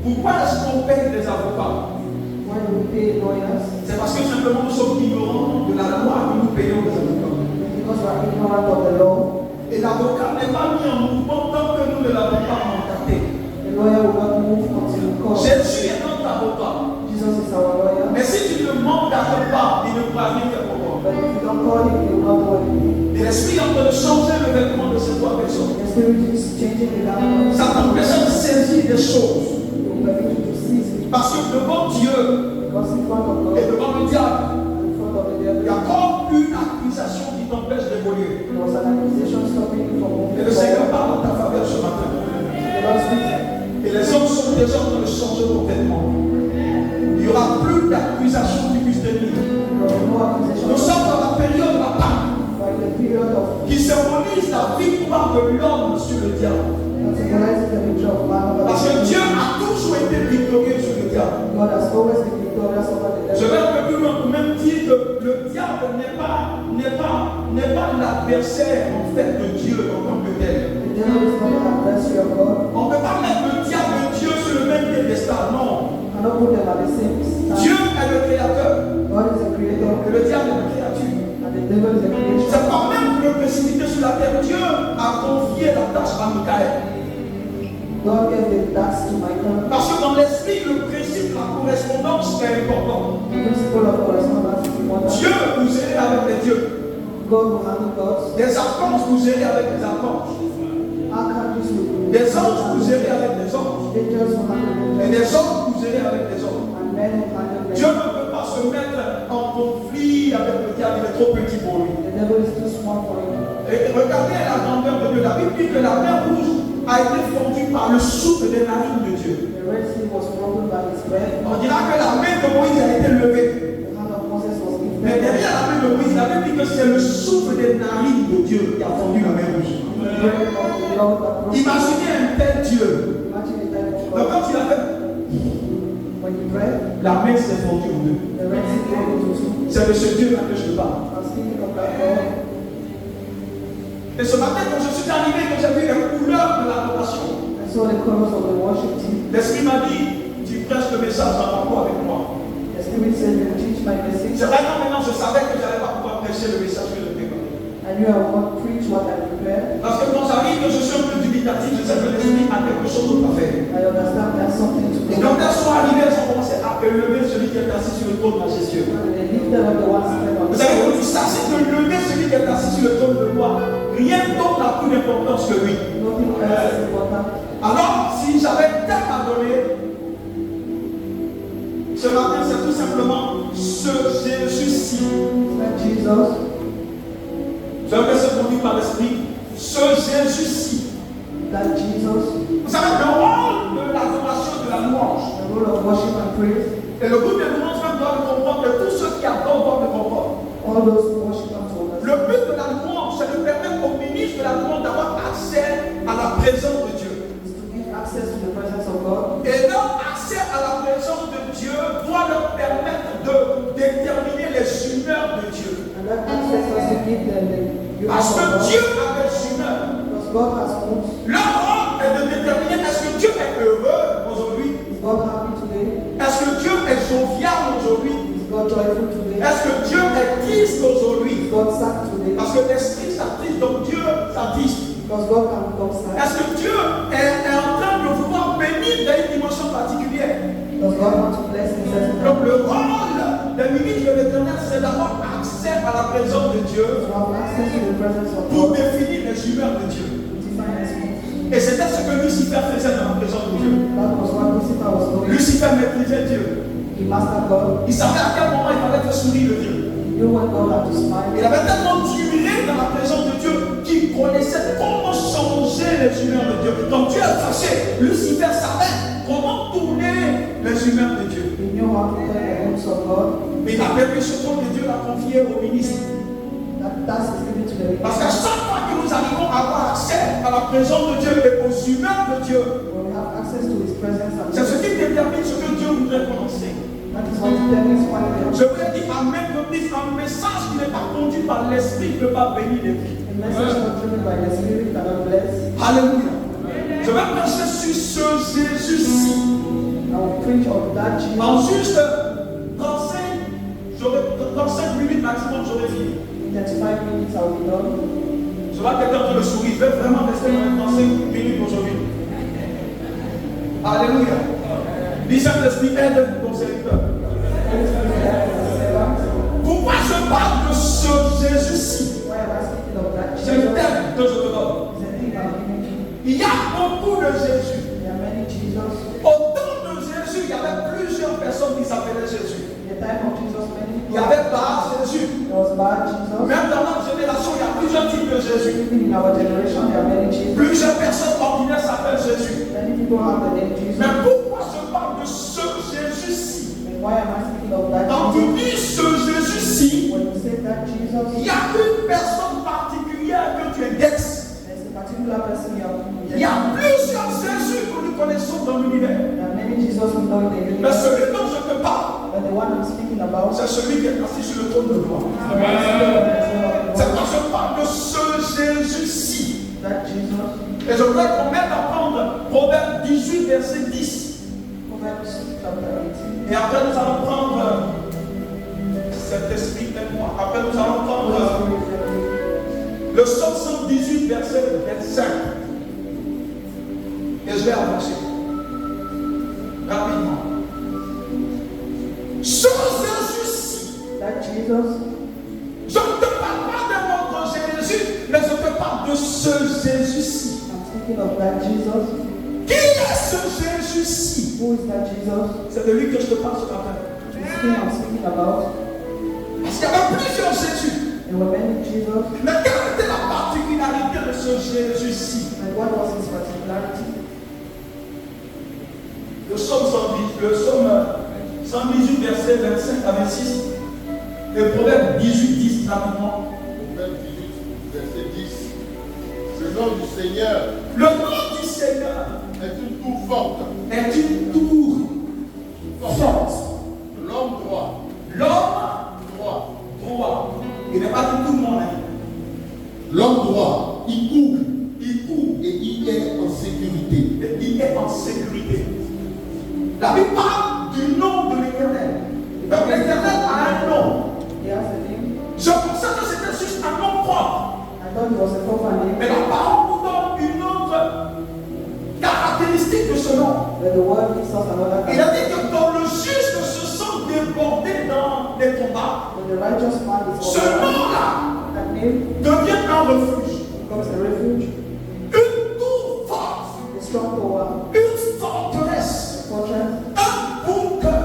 Pourquoi est-ce qu'on paye des avocats? Why do we pay lawyers? C'est parce que simplement nous sommes ignorants de la loi que nous payons des avocats. Because we are ignorant of the law. Et l'avocat n'est pas mis en mouvement tant que nous ne l'avons pas mandaté. The lawyer will not move until we call. Jésus est notre avocat. Jesus is our lawyer. Mais si tu ne mandates pas, il ne pourra rien faire pour toi. But if you don't call him, he will not do anything. Et l'esprit est en train de changer le vêtement de ces trois personnes. The spirit is changing the garment. Ça t'empêche de saisir des choses. You will begin to seize it. Parce que devant Dieu Because in front of God, et devant le diable, in front of the devil, il y a encore une accusation qui t'empêche d'évoluer. there was an accusation stopping you from moving Et le Seigneur parle en ta faveur ce matin. The Lord speaks. Et les hommes sont déjà en train de changer complètement. Il n'y aura plus d'accusation qui puisse tenir. There was no accusation. Nous sommes dans la période de la Pâque By the period of qui symbolise la victoire de l'homme sur le diable. that symbolizes the victory of man over Parce the que devil. Dieu a toujours été victorieux sur le diable. God has always been victorious over the Je devil. vais un peu plus loin pour même dire que le diable n'est pas l'adversaire en fait de Dieu en tant que tel. The devil is not an adversary of God. On ne peut pas mettre le diable et Dieu sur le même piédestal, non. You cannot put them at the same Dieu time. est le créateur God is the creator et le diable est la créature. and the devil is the creation. C'est quand même pour le précipiter sur la terre. Dieu a confié la tâche à Michael. God gave the task to Michael. Parce que dans l'esprit, le principe de la correspondance est important. The principle of correspondence is important. Dieu vous aide avec les dieux. God will handle gods. Des archanges vous aidez avec des archanges. Archangels will Des anges vous aidez avec des anges. angels will handle Et angels. des hommes vous aidez avec des hommes. And men will handle Dieu men. ne peut pas se mettre en conflit avec le diable, il est trop petit pour lui. The devil is too small for him. Et regardez la grandeur de Dieu. La Bible dit que la mer rouge a été fondue par le souffle des narines de Dieu. The Red Sea was broken by his breath. On dira que la main de Moïse a été levée. The hand of Moses was Mais lifted. derrière la main de Moïse, la Bible dit que c'est le souffle des narines de Dieu qui a fondu la mer rouge. The breath of the Lord that broke. Imaginez un tel Dieu. Imagine the type of Donc God. quand il a fait, When you pray, la main s'est fondue en deux. the Red Sea broke into two. C'est de ce Dieu-là que je parle. I'm speaking of that God. Et ce matin, quand je suis arrivé, que j'ai vu les couleurs de l'adoration, I saw the colors of the worship team. l'Esprit m'a dit, tu prêches le message en rapport avec moi. The Spirit said, you teach my message. C'est vrai que maintenant je savais que je n'allais pas pouvoir prêcher le message que je préparais. I knew I would not preach what I prepared. Parce que quand j'arrive, que je suis un peu dubitatif, je sais que l'Esprit a quelque chose d'autre à faire. I understand there's something to Et do. quand elles sont arrivées, elles ont commencé à élever celui qui est assis sur le trône majestueux. And they lifted up the one seated on Vous the savez, throne. quand tu sachez que lever celui qui est assis sur le trône de gloire, rien d'autre n'a plus d'importance que lui. Nothing else is important. Alors, si j'avais tellement à donner, ce matin, c'est tout simplement ce Jésus-ci. That Jesus, Je vais se conduire par l'Esprit. Ce Jésus-ci. that Jesus, Vous savez, le rôle de l'adoration et de la louange. the role of worship and praise, Et le groupe de louange même doit le comprendre, et tous ceux qui adorent doivent le comprendre. all those who worship and to Le understand. but de la louange, c'est de permettre au ministre de la louange d'avoir accès à la présence de Dieu. Is to give access to the presence of God. Et leur accès à la présence de Dieu doit leur permettre de déterminer les humeurs de Dieu. And that access has to give them the unity Parce of que God. Dieu a des humeurs. Because God has moods. Leur rôle est de déterminer est-ce que Dieu est heureux aujourd'hui? Is God happy today? Est-ce que Dieu est jovial aujourd'hui? Is God joyful today? Est-ce que Dieu est triste aujourd'hui? Is God sad today? Parce que l'esprit s'attriste, donc Dieu s'attriste. Because God can become sad. Est-ce que Dieu est en train de vouloir bénir dans une dimension particulière? Does God want to bless in certain Donc way? le rôle des ministres de l'Éternel, c'est d'avoir accès à la présence de Dieu To have access to the presence of pour God. définir les humeurs de Dieu. Define his moods. Et c'était ce que Lucifer faisait dans la présence de Dieu. That was what Lucifer was doing. Lucifer méprisait Dieu. He mastered God. Il savait à quel moment il fallait faire sourire le Dieu. He knew when God had to smile. Il avait tellement duré dans la présence de Dieu qu'il connaissait comment changer les humeurs de Dieu. Donc Dieu est fâché. Lucifer savait comment tourner les humeurs de Dieu. He knew how to turn the moods of God. Mais il a permis ce rôle que Dieu l'a confié au ministre. That task is given to the Parce qu'à minister. chaque fois que nous arrivons à avoir accès à la présence de Dieu et aux humeurs de Dieu, When we have access to his presence and c'est ce qui détermine ce que Dieu voudrait prononcer. that is what determines what we Je voudrais dire Amen, que dis un message qui n'est pas conduit par l'esprit ne peut pas bénir les vies. A message not driven by the Spirit cannot bless. Alléluia. Je vais pencher sur ce Jésus-ci. that Jesus. En juste 35 minutes maximum, j'aurais fini. In 35 minutes, I will be done. Je vois quelqu'un qui me sourit. Je vais vraiment rester dans les 35 minutes aujourd'hui. Alléluia. Dis Saint-Esprit, aide ton serviteur. Pourquoi je parle de ce Jésus-ci? Why am I speaking of that C'est le Jesus? thème que je te donne. It's a thing I'm giving you. Il y a beaucoup de Jésus. There are many Jesus. Au temps de Jésus, il y avait plusieurs personnes qui s'appelaient Jésus. In the time of Jesus, many Il y people. avait Bar Jésus. There was bad Jesus. Même dans notre génération, il y a plusieurs types de Jésus. Even in our generation, there are many Jesus. Plusieurs personnes ordinaires s'appellent Jésus. Many people have the name Jesus. Mais pourquoi je parle de ce Jésus-ci? And why am I speaking of that Quand tu Jesus? dis ce Jésus-ci, When you say that Jesus, il y a une personne particulière que tu indexes. there's a particular person you have. Il y a plusieurs Jésus que nous connaissons dans l'univers. There are many Jesus we know in the Mais universe. celui dont je te parle, But the one I'm speaking about, c'est celui qui est assis sur le trône de gloire. C'est quand je parle de ce Jésus-ci. that Jesus. Et je voudrais qu'on mette à prendre Proverbe 18, verset 10. Proverbs chapter 18. Et après, nous allons prendre cet esprit et moi. Après, nous allons prendre le psaume 118, verset 25. Et je vais avancer rapidement. Ce Jésus-ci, That Jesus, je ne te parle pas de notre Jésus, mais je te parle de ce Jésus-ci. I'm speaking of that Jesus. Qui est ce Jésus-ci? Who is that Jesus? C'est de lui que je te parle ce matin. I'm speaking about. Parce qu'il y avait plusieurs Jésus. There were many Jesus. Mais quelle était la particularité de ce Jésus-ci? And what was his particularity? Le psaume 118, verset 25 à 26. Le Proverbe 18, 10, rapidement. Proverbe 18, verset 10. Le nom du Seigneur Le nom du Seigneur est une tour forte. est une tour forte. L'homme droit. L'homme Droit. droit. Il n'est pas tout le monde. Hein. L'homme droit, il court Il court et il est en sécurité. et il est en sécurité. La Bible parle du nom de l'Éternel. Donc l'Éternel a un nom. He has a name. Je pensais que c'était juste un nom propre. I thought it was a proper name. Mais la parole nous donne une autre caractéristique de ce nom. But the word gives us another Il a kind. dit que quand le juste se sent débordé dans les combats, When the righteous man is ce overcome, nom-là that name devient un refuge, becomes a refuge, une tour forte, a strong tower, une forteresse, a fortress. un bunker.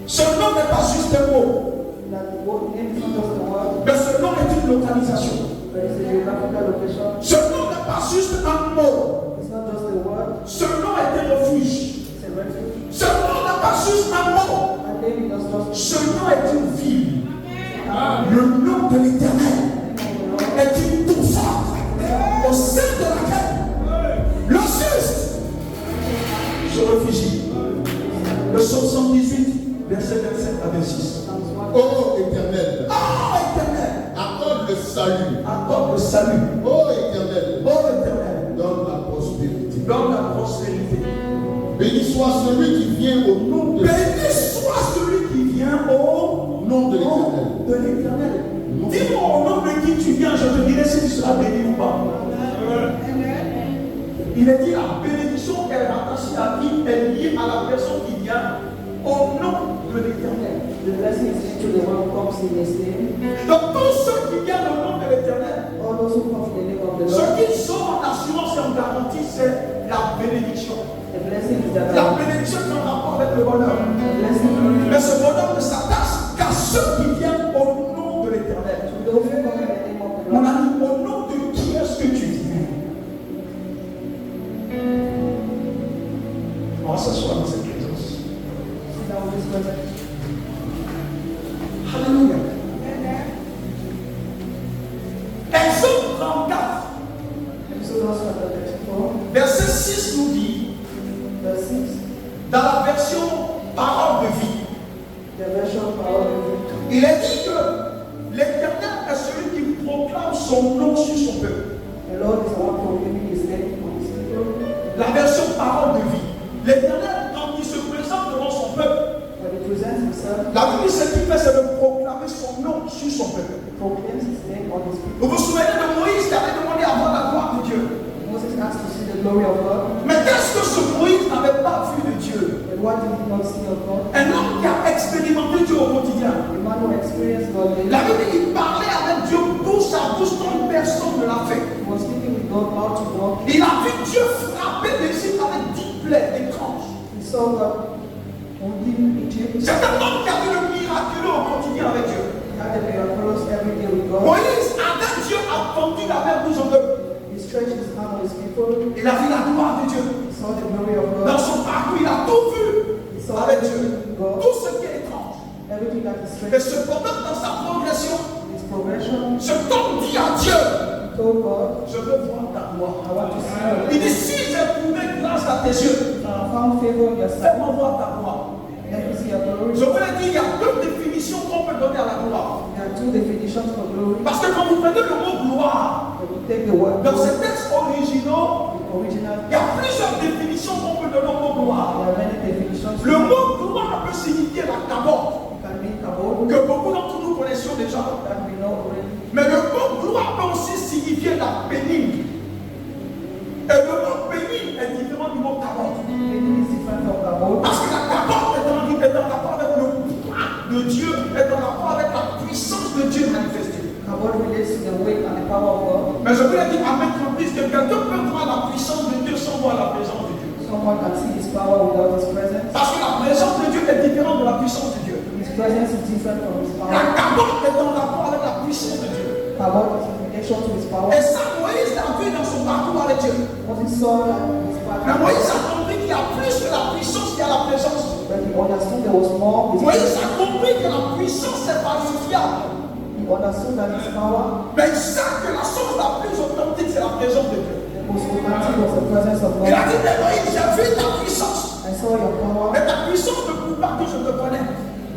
Ce nom n'est pas juste un mot, That the word name is not just a word, mais ce nom est une localisation. but it's a geographical location. Ce nom n'est pas juste un mot, It's not just a word, ce nom est un refuge. it's a refuge. Ce nom n'est pas juste un mot, That name is not just ce nom est une ville. a Le nom de l'Éternel name of the Lord. est une tour forte au sein de laquelle le juste se réfugie. Le psaume 118, verset 27 à 26. Ô Éternel, Oh Éternel, accorde le salut. accorde le salut. Ô Éternel, Oh Éternel, donne la prospérité. donne la prospérité. Béni soit celui qui vient au nom de Béni soit celui qui vient au nom de nom l'Éternel. de l'Éternel. Dis-moi au nom de qui tu viens, je te dirai si tu seras béni ou pas. Il est dit la bénédiction est rattachée à qui est liée à la personne qui vient au nom de l'Éternel. The blessing is linked to the one who comes in his name. Donc tous ceux qui viennent au nom de l'Éternel, All those who come in the name of the ce Lord, qu'ils sont en assurance et en garantie, c'est la bénédiction. the blessing is that La bénédiction est en rapport avec le bonheur. the blessing Mais ce bonheur ne s'attache qu'à ceux qui viennent au nom de l'Éternel. to those who come in the name of the Mon Lord. ami, au nom de qui est-ce que tu viens? On va s'asseoir dans cette présence. Sit down with this presence. Alléluia. Exode 34, Exodus chapter 34, verset 6 nous dit, verse 6, dans la version parole de vie, the version power of the il est dit que l'Éternel est celui qui proclame son nom sur son peuple. The Lord is the one proclaiming his name on his people. La version parole de vie. L'Éternel, quand il se présente proclamer son nom sur son peuple. proclaims his name on his people. Vous vous souvenez de Moïse qui avait demandé à voir la gloire de Dieu. Moses asked to see the glory of God, Mais qu'est-ce que ce Moïse n'avait pas vu de Dieu? but what did he not see of God? Un homme qui a expérimenté Dieu au quotidien. The man who experienced God daily. La Bible dit qu'il parlait avec Dieu bouche à bouche comme personne ne l'a fait. He was speaking with God mouth to mouth. Il a vu Dieu frapper l'Égypte avec 10 plaies étranges. He saw God wounding Egypt. C'est un homme qui a vu le miraculeux au quotidien avec Dieu. He had a miraculous every day with God. Moïse, avec Dieu, a fendu la mer rouge en deux. He stretched his hand on his people. Il a vu la gloire de Dieu. He saw the glory of Dans God. son parcours, il a tout vu He saw avec everything Dieu. with God. Tout ce qui est étrange. Everything that is Et strange. cependant, dans sa progression, His progression. cet homme dit à Dieu, Told God, je veux voir ta gloire. I want to see your Il dit, si j'ai trouvé grâce à tes yeux, I found favor in your sight. fais-moi voir ta gloire. Let me see your glory. Je voulais dire, il y a deux définitions qu'on peut donner à la gloire. There are two definitions for glory. Parce que quand vous prenez le mot gloire, When you take the word dans glory, ces textes originaux, the original, il y a plusieurs définitions qu'on peut donner au mot gloire. there are many definitions. Le mot gloire peut signifier la cabote, It can mean kabod, que beaucoup d'entre nous connaissions déjà. that we know already. Mais le mot gloire peut aussi signifier la pénible. Et le mot pénible est différent du mot cabote. It is different from kabod. Parce que la cabote est en rapport avec le pouvoir de Dieu, est en rapport avec la puissance de Dieu manifestée. Kabod relates to the weight and the power of God. Mais je voulais dire à mettre en prise que quelqu'un peut voir la puissance de Dieu sans voir la présence de Dieu. Someone can see his power without his presence. Parce que la présence de Dieu est différente de la puissance de Dieu. His presence is different from his La power. cabote est en rapport avec la puissance de Dieu. Kabod is in relation to his power. Et ça, Moïse l'a vu dans son parcours avec Dieu. Moses saw that his Mais power. Moïse a compris qu'il y a plus que la puissance, qu'il y a la présence. But he understood there was more. Moïse a compris que la puissance est falsifiable. He understood that his power, Mais il sait que la chose la plus authentique, c'est la présence de Dieu. the most authentic, was the presence of Il a God. dit, mais Moïse, j'ai vu ta puissance. I saw your power, Mais ta puissance ne prouve pas que je te connais.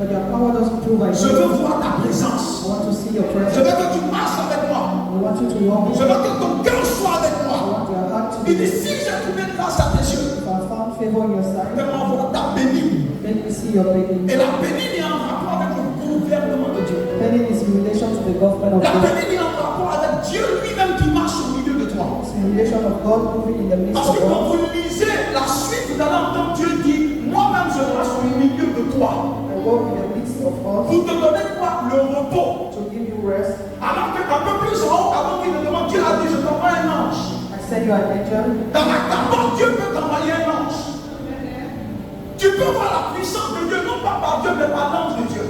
but your power doesn't prove I Je know. veux voir ta I présence. want to see your Je presence. veux que tu marches avec moi. I want you to walk with Je me. veux que ton cœur soit avec I moi. want your heart to Il be. dit, si j'ai trouvé grâce à tes yeux, If I found favor in your sight, fais-moi voir ta pénible. let me see your beginning. Et la pénible est en rapport avec le gouvernement de Dieu. Penning is in relation to the government of La God. pénible est en rapport avec Dieu lui-même qui marche au milieu de toi. It's in relation of God moving in the midst Parce of que quand God. vous lisez la suite, vous allez entendre Dieu dire, moi-même je marche au milieu de toi. I walk in the midst of us Pour te donner quoi? Le repos. to give you rest. Alors qu'un peu plus en haut, avant qu'il ne demande, Dieu a dit, je t'envoie un ange. I send you an angel. Dans la capote, Dieu peut t'envoyer un ange. Tu peux voir la puissance de Dieu, non pas par Dieu, mais par l'ange de Dieu.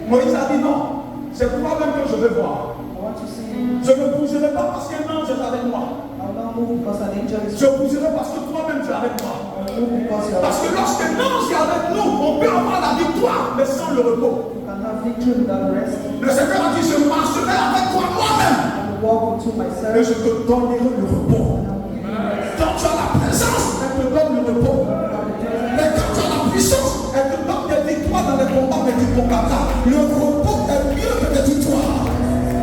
Moïse a dit non, c'est toi-même que je veux voir. I want to see. Je ne bougerai pas parce qu'un ange est avec moi. I'll not move because an angel is. Je bougerai parce que toi-même tu es avec moi. I'll move because you Parce que lorsqu'un ange est avec nous, on peut avoir la victoire, mais sans le repos. can have victory without rest. Le Seigneur a dit, je marcherai avec toi moi-même. I will walk into Et myself. je te donnerai le repos. And I will give you rest. Quand tu as la présence, elle te donne le repos. Without the presence, Mais quand tu as la puissance, elle te donne des victoires dans les combats que tu combattras. Le repos est mieux que les victoires.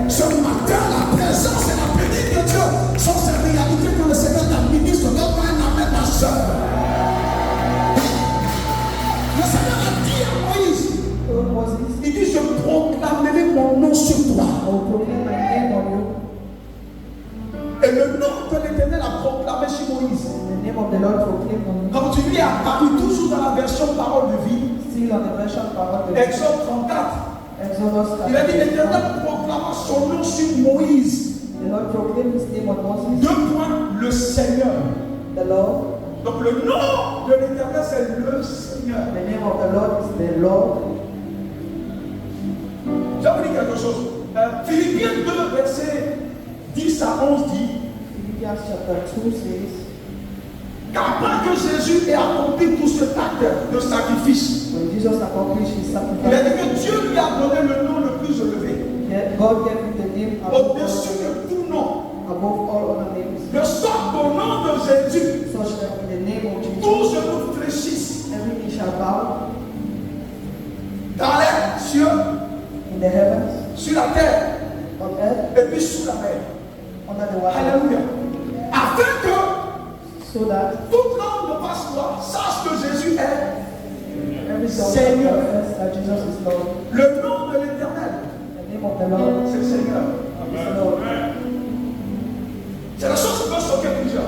Ce matin, la présence et la bénédiction de Dieu sont ces réalités que le Seigneur t'administre. Donne-moi un amen, ma soeur. Le Seigneur a dit à Moïse, told Moses, il dit, je proclamerai mon nom sur toi. I will proclaim my name on you. Et le nom que l'Éternel a proclamé sur Moïse. The name of the Lord proclaimed on you. Quand tu lis apparu toujours dans la version parole de vie, Still on the version power. Exode 34, Exodus. il a dit l'Éternel proclama son nom sur Moïse. The Lord proclaimed his name on Moses. Deux points, le Seigneur. The Lord. Donc le nom de l'Éternel, c'est le Seigneur. The name of the Lord is the Lord. Je vais vous dire quelque chose. Philippiens 2, verset 10 à 11 dit, Philippians chapter 2 says, qu'après que Jésus ait accompli tout cet acte de sacrifice, when Jesus accomplished his il a sacrifice, dit que Dieu lui a donné le nom le plus élevé, God gave him the name above au-dessus all, de tout nom. other names, De sorte qu'au nom de Jésus, such that in the name of Jesus, tous genoux fléchissent every knee shall bow dans les cieux, in the heavens, sur la terre on earth, et puis sous la mer. under the water, Alléluia. Afin que so that toute langue de passe toi sache que Jésus est every tongue Seigneur. shall confess that Jesus is Lord. Le nom de l'Éternel name of the Lord C'est le Seigneur. is the Lord. C'est la chose qui peut choquer plusieurs.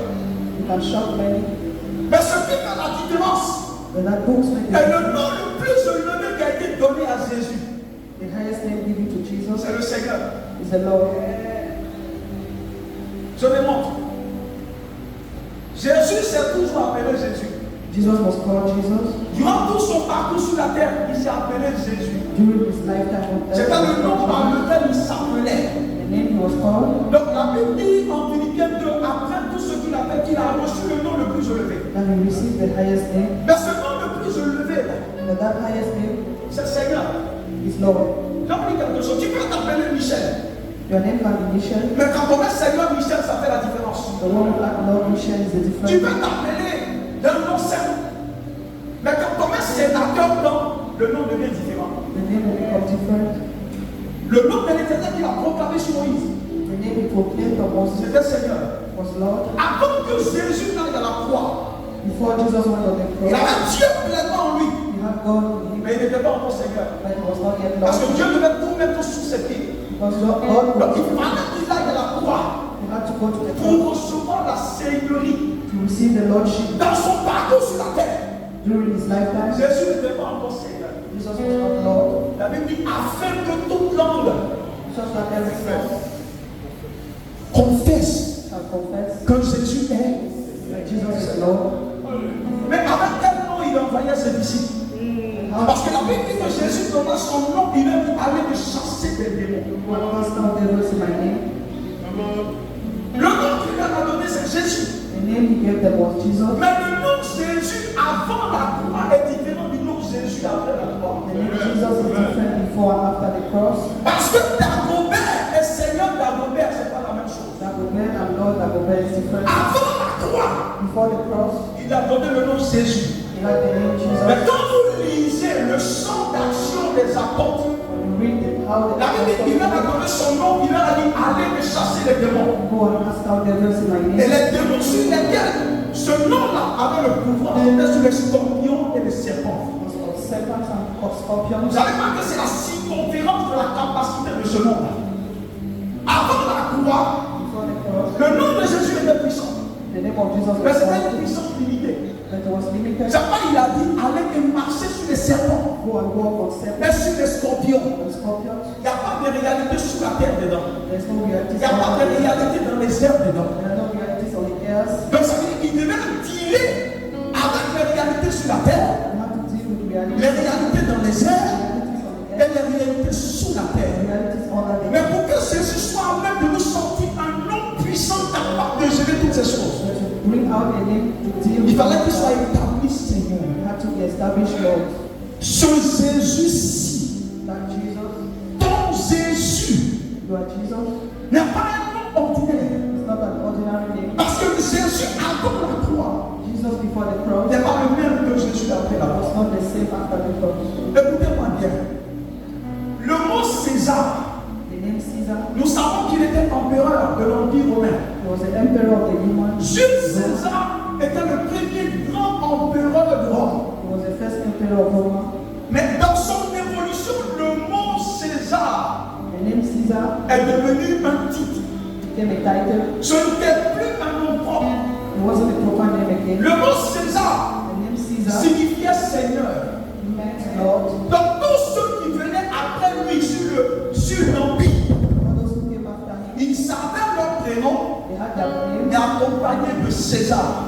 You can shock many, Mais ce qui fait la différence but that books make est it. le nom le plus élevé qui a été donné à Jésus. The highest name given to Jesus C'est le Seigneur. is the Lord. Je démontre. Jésus s'est toujours appelé Jésus. Jesus was called Jesus. Durant tout son parcours sur la terre, il s'est appelé Jésus. During his lifetime on earth, C'était le nom par lequel il s'appelait. the name he was called, Donc la Bible dit en Philippiens 2, après tout ce qu'il a fait, qu'il a reçu le nom le plus élevé. that he received the highest name. Mais ce nom le plus élevé, But that highest name c'est le Seigneur. is Lord. J'ai appris quelque chose. Tu peux t'appeler Michel. Your name can be Michel. Mais quand on met Seigneur Michel, ça fait la différence. The one like Lord Michel is the Tu difference. peux t'appeler d'un nom simple. Mais quand on met sénateur dedans, le nom devient différent. The name will become different. Le nom de l'Éternel qu'il a proclamé sur Moïse, The name he proclaimed of Moses c'était Seigneur. was Lord. Avant que Jésus n'aille à la croix, Before Jesus went on the il cross, avait Dieu pleinement en lui. he had God in him, Mais il n'était pas encore Seigneur. but he was not yet Parce que Lord. Dieu devait tout mettre sous ses pieds. Because God Donc was, il fallait qu'il aille à la croix he had to go to the pour cross recevoir la seigneurie. to receive the Lordship. Dans son parcours sur la terre, During his lifetime, Jésus n'était pas encore Seigneur. Jesus was not Lord. La Bible dit afin que toute langue Just that every soul confesse shall confess que Jésus est. that Jesus is Lord. Mais avec quel nom il envoyait ses disciples? Parce que la Bible dit que Jésus donna son nom, il est allé de chasser des démons. Who has cast out devils in my name. Le nom qu'il leur a donné, c'est Jésus. The name he gave them was Jesus. Mais le nom Jésus avant la croix est différent du nom Jésus après la croix. The name Jesus is different before and after the cross. Parce que Dagobert et Seigneur Dagobert, c'est pas la même chose. Dagobert and Lord Dagobert is different. Avant la croix, Before the cross, il a donné le nom Jésus. he had the name Mais Jesus. quand vous lisez le champ d'action des apôtres, When you read how the la Bible dit qu'il leur a donné son nom, il leur a dit allez me chasser les démons. go and cast out devils in my Et name. les démons sur lesquels ce nom-là avait le pouvoir d'être sur les scorpions et les serpents. Was of serpents and of Vous scorpions. savez pas que c'est la circonférence de la capacité de ce nom-là. Avant la croix, Before the cross, le nom de Jésus était puissant. the name of Jesus Mais was c'était une powerful, puissance limitée. but it was limited. C'est pas il a dit allez et marcher sur les serpents, Go and walk on serpents mais sur les scorpions. and scorpions. Il n'y a pas de réalité sur la terre dedans. There's no Il realities n'y a pas de réalité dans les airs dedans. There are no realities on the earth. Donc ça veut dire qu'il devait dealer avec les réalités sur la terre, You have to deal with les realities. réalités dans les airs Realities on the et earth. les réalités sous la terre. Realities under the Mais earth. pour que Jésus soit en même de nous sortir un homme puissant capable de gérer toutes ces choses, So to bring out a name to deal il with fallait qu'il soit établi Seigneur. you have to be established Lord. Ce Jésus-ci, That Jesus, ton Jésus, you are Jesus. n'est pas un nom ordinaire. It's not an ordinary name. Parce que Jésus avant la croix Jesus before the cross n'est pas le même que Jésus après la croix. was not the same after the cross. Écoutez-moi bien. Le mot César, The name Caesar, nous savons qu'il était empereur de l'Empire romain. he was the emperor of the Roman. Jules César était le premier grand empereur de Rome. He was the first emperor of Rome. Mais dans son évolution, le mot César The name Caesar est devenu un titre. became a title. Ce n'était plus un nom propre. It wasn't a proper name again. Le mot César The name Caesar signifiait Seigneur. meant Lord. Donc tous ceux qui venaient après lui sur l'Empire, All those who came after him, ils savaient leur prénom, they had their mais names, accompagnés de César.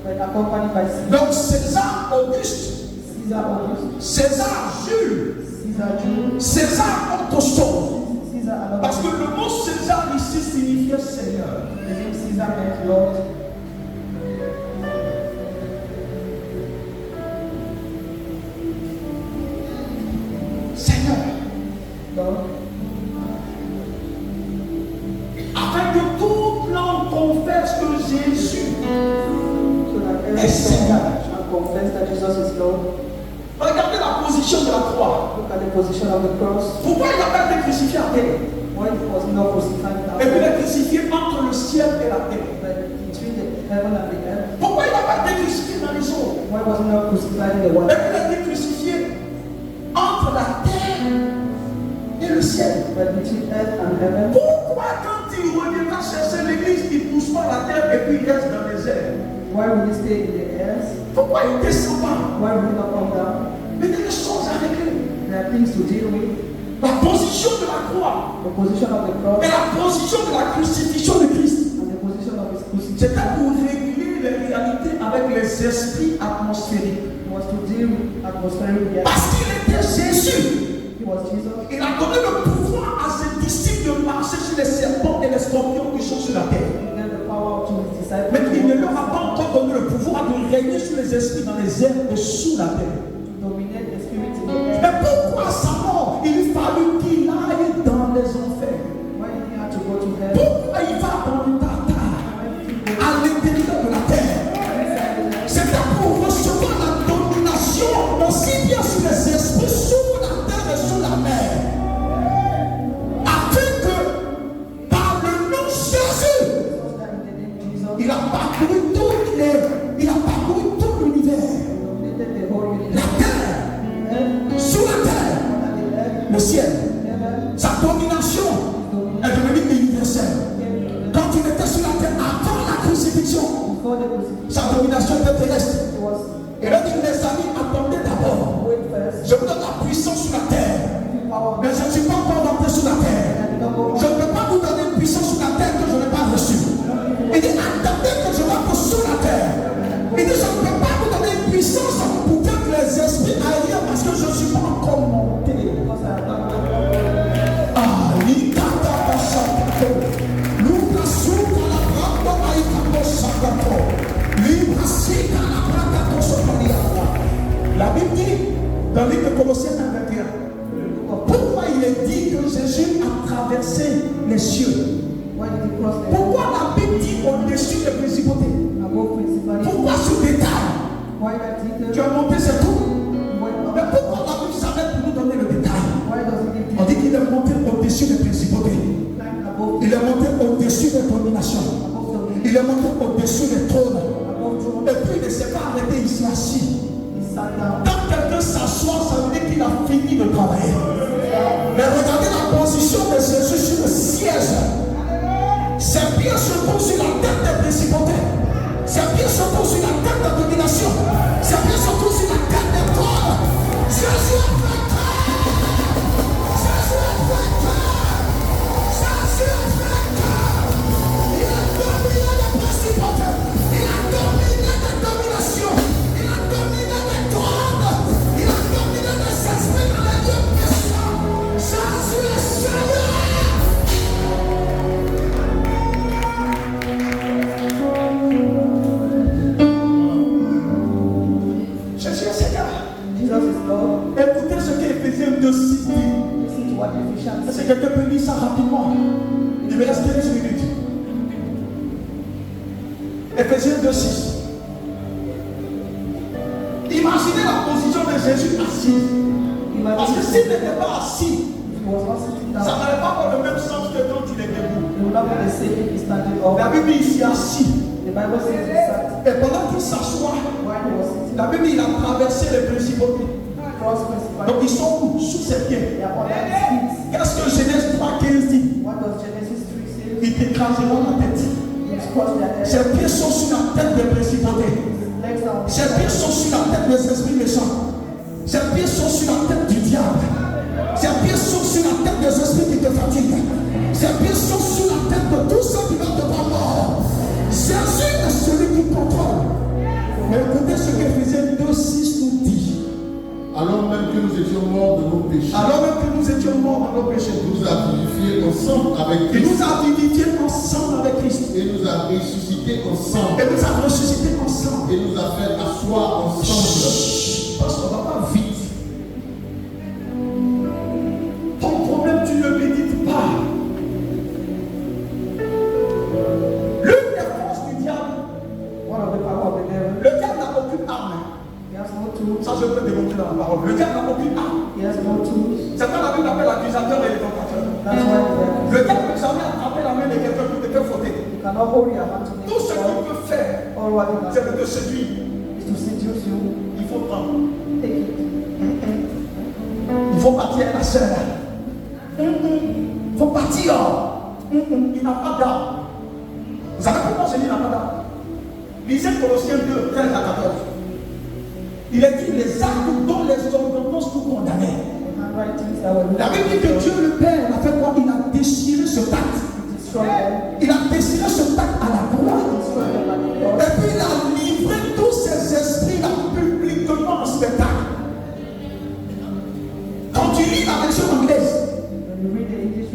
but accompanied by Caesar. Donc César Auguste, Caesar Augustus, César Jules, Caesar Jules, César autre chose. Caesar another. Parce que le mot César ici signifiait Seigneur. The name Caesar meant Lord. Seigneur. Lord. Afin que toute langue confesse que Jésus. So that every soul shall confess that Jesus is Lord. Regardez la position de la croix. Look at the position of the cross. Pourquoi il n'a pas été crucifié à terre? Why he was not crucified down, Et puis il est crucifié entre le ciel et la terre. but between the heaven and the earth? Pourquoi il n'a pas été crucifié dans les eaux? Why was he not crucified in the Et water? puis il a été crucifié entre la terre et le ciel. But between earth and heaven, Pourquoi quand il reviendra chercher l'église, il ne pousse pas la terre et puis il reste dans les airs? why will he stay in the airs? Pourquoi il ne descend pas? Why will he not come down? Mais il y a des choses à régler. There are things to deal with. La position de la croix The position of the cross et la position de la crucifixion de Christ. and the position of his C'était crucifixion pour régler les réalités avec les esprits atmosphériques. was to deal with atmospheric reality. Parce qu'il était Jésus. He was Jesus. Il a donné le pouvoir à ses disciples de marcher sur les serpents et les scorpions qui sont sur la terre. He gave the power to his disciples. Mais il ne leur a pas encore donné le pouvoir de régner sur les esprits dans les airs et sous la terre. To dominate the spirit in the air. Mais pourquoi sa mort? Il lui fallut qu'il aille dans les enfers. Why did he have to go to hell? Pourquoi il va dans le tartare à l'intérieur de la terre? C'était pour recevoir la domination aussi bien sur les esprits, sous la terre et sous la mer. Afin que par le nom de Jésus, il a parcouru tout l'univers. Dominated the whole La universe. terre, sous la terre, le ciel. Sa domination est devenue universelle. Quand il était sur la terre avant la crucifixion, Before the crucifixion, sa domination était terrestre. it was Et là, il les amis attendez d'abord. wait first. Je vous donne la puissance sur la terre. Power. Mais je ne suis pas encore rentré sur la terre. Je ne peux pas vous donner une puissance sur la terre que je n'ai pas reçue. Il dit attendez que je rentre sur la terre. Il dit je ne peux pas vous donner une puissance pour que les esprits aillent parce que je ne suis pas encore monté. Ah, la Bible dit dans le livre de Colossiens 1:21, pourquoi il est dit que Jésus a traversé les cieux? Why did he cross the earth Pourquoi la Bible dit au-dessus des principautés? above principality? Pourquoi ce détail? Why that Tu he as monté c'est tout. went Mais up? pourquoi la Bible s'arrête pour nous donner le détail? Why does he On dit qu'il est monté au-dessus des principautés. climb above Il est monté au-dessus des dominations. the Il est monté au-dessus des trônes. above throne? Et puis il ne s'est pas arrêté ici assis. He sat down. Quand quelqu'un s'assoit, ça veut dire qu'il a fini de travailler. Mais regardez la position de Jésus sur le siège. Ses pieds se posent sur la tête des principautés. Ses pieds se posent sur la tête de domination. Ses pieds se posent sur la tête des trônes. Jésus est vainqueur. Jésus est vainqueur. Jésus est vainqueur. Il a dominé les principautés. Il a dominé les dominations. Il a dominé les trônes. Il a dominé les esprits dans les lieux puissants. Jésus est Seigneur. Jésus est Seigneur. Jesus is Lord. Écoutez ce qu'Éphésiens 2:6 dit. Listen to what Ephesians Est-ce que says. quelqu'un peut lire ça rapidement? Il me reste 15 minutes. Éphésiens 2:6. Imaginez la position de Jésus assis. Parce que s'il n'était pas assis, He was not sitting ça down. n'allait pas avoir le même sens que quand il est debout. He will not be the same if he standing La up. Bible dit ici assis. The Bible says he sat. Et pendant qu'il s'assoit, While he was sitting, la Bible dit il a traversé les principautés. cross Donc principality. ils sont où? Sous ses pieds. They are under his feet. Qu'est-ce que Genèse 3:15 dit? What does Genesis 3 say? Ils t'écraseront la tête. He crossed their head. Ses pieds sont sur la tête des principautés. His legs are on Ses pieds sont sur la tête des esprits méchants. Ses pieds sont sur la tête du diable. Ses pieds sont sur la tête des esprits qui te fatiguent. Ses pieds sont sur la tête de tous ceux qui veulent te voir mort. Jésus est celui qui contrôle. Mais écoutez ce qu'Éphésiens 2:6 nous dit. Alors même que nous étions morts de nos péchés, Alors même que nous étions morts dans nos péchés, il nous a vivifiés ensemble avec il Christ nous a vivifiés ensemble avec Christ. et nous a ressuscités ensemble Et nous a ressuscités ensemble. et nous a fait asseoir ensemble. Parce qu'on ne va pas vite. Ton problème, tu ne médites pas. L'une des forces du diable, one of the power of the devil. le diable n'a aucune arme. He has no tools. Ça, je peux démontrer dans la parole. Le diable n'a aucune arme. He has no tools. C'est quand la Bible appelle l'accusateur et le tentateur. That's why the Le diable ne peut jamais attraper la main de quelqu'un pour te faire fauter. you cannot hold your hand to me. Tout ce qu'il peut faire, All what he c'est can de te séduire. is to seduce you. Il faut prendre. Take it. Il faut partir à la sœur. Faut partir. Il n'a pas d'âme. Vous savez pourquoi je dis il n'a pas d'âme? Lisez Colossiens 2, 13 à 14. Il est dit les actes dont les ordonnances nous condamnaient. La Bible dit que Dieu le Père a fait quoi? Il a déchiré ce pacte. Il a déchiré ce pacte à la croix. Et puis il a livré tous ces esprits-là publiquement en spectacle. Quand tu lis la version anglaise,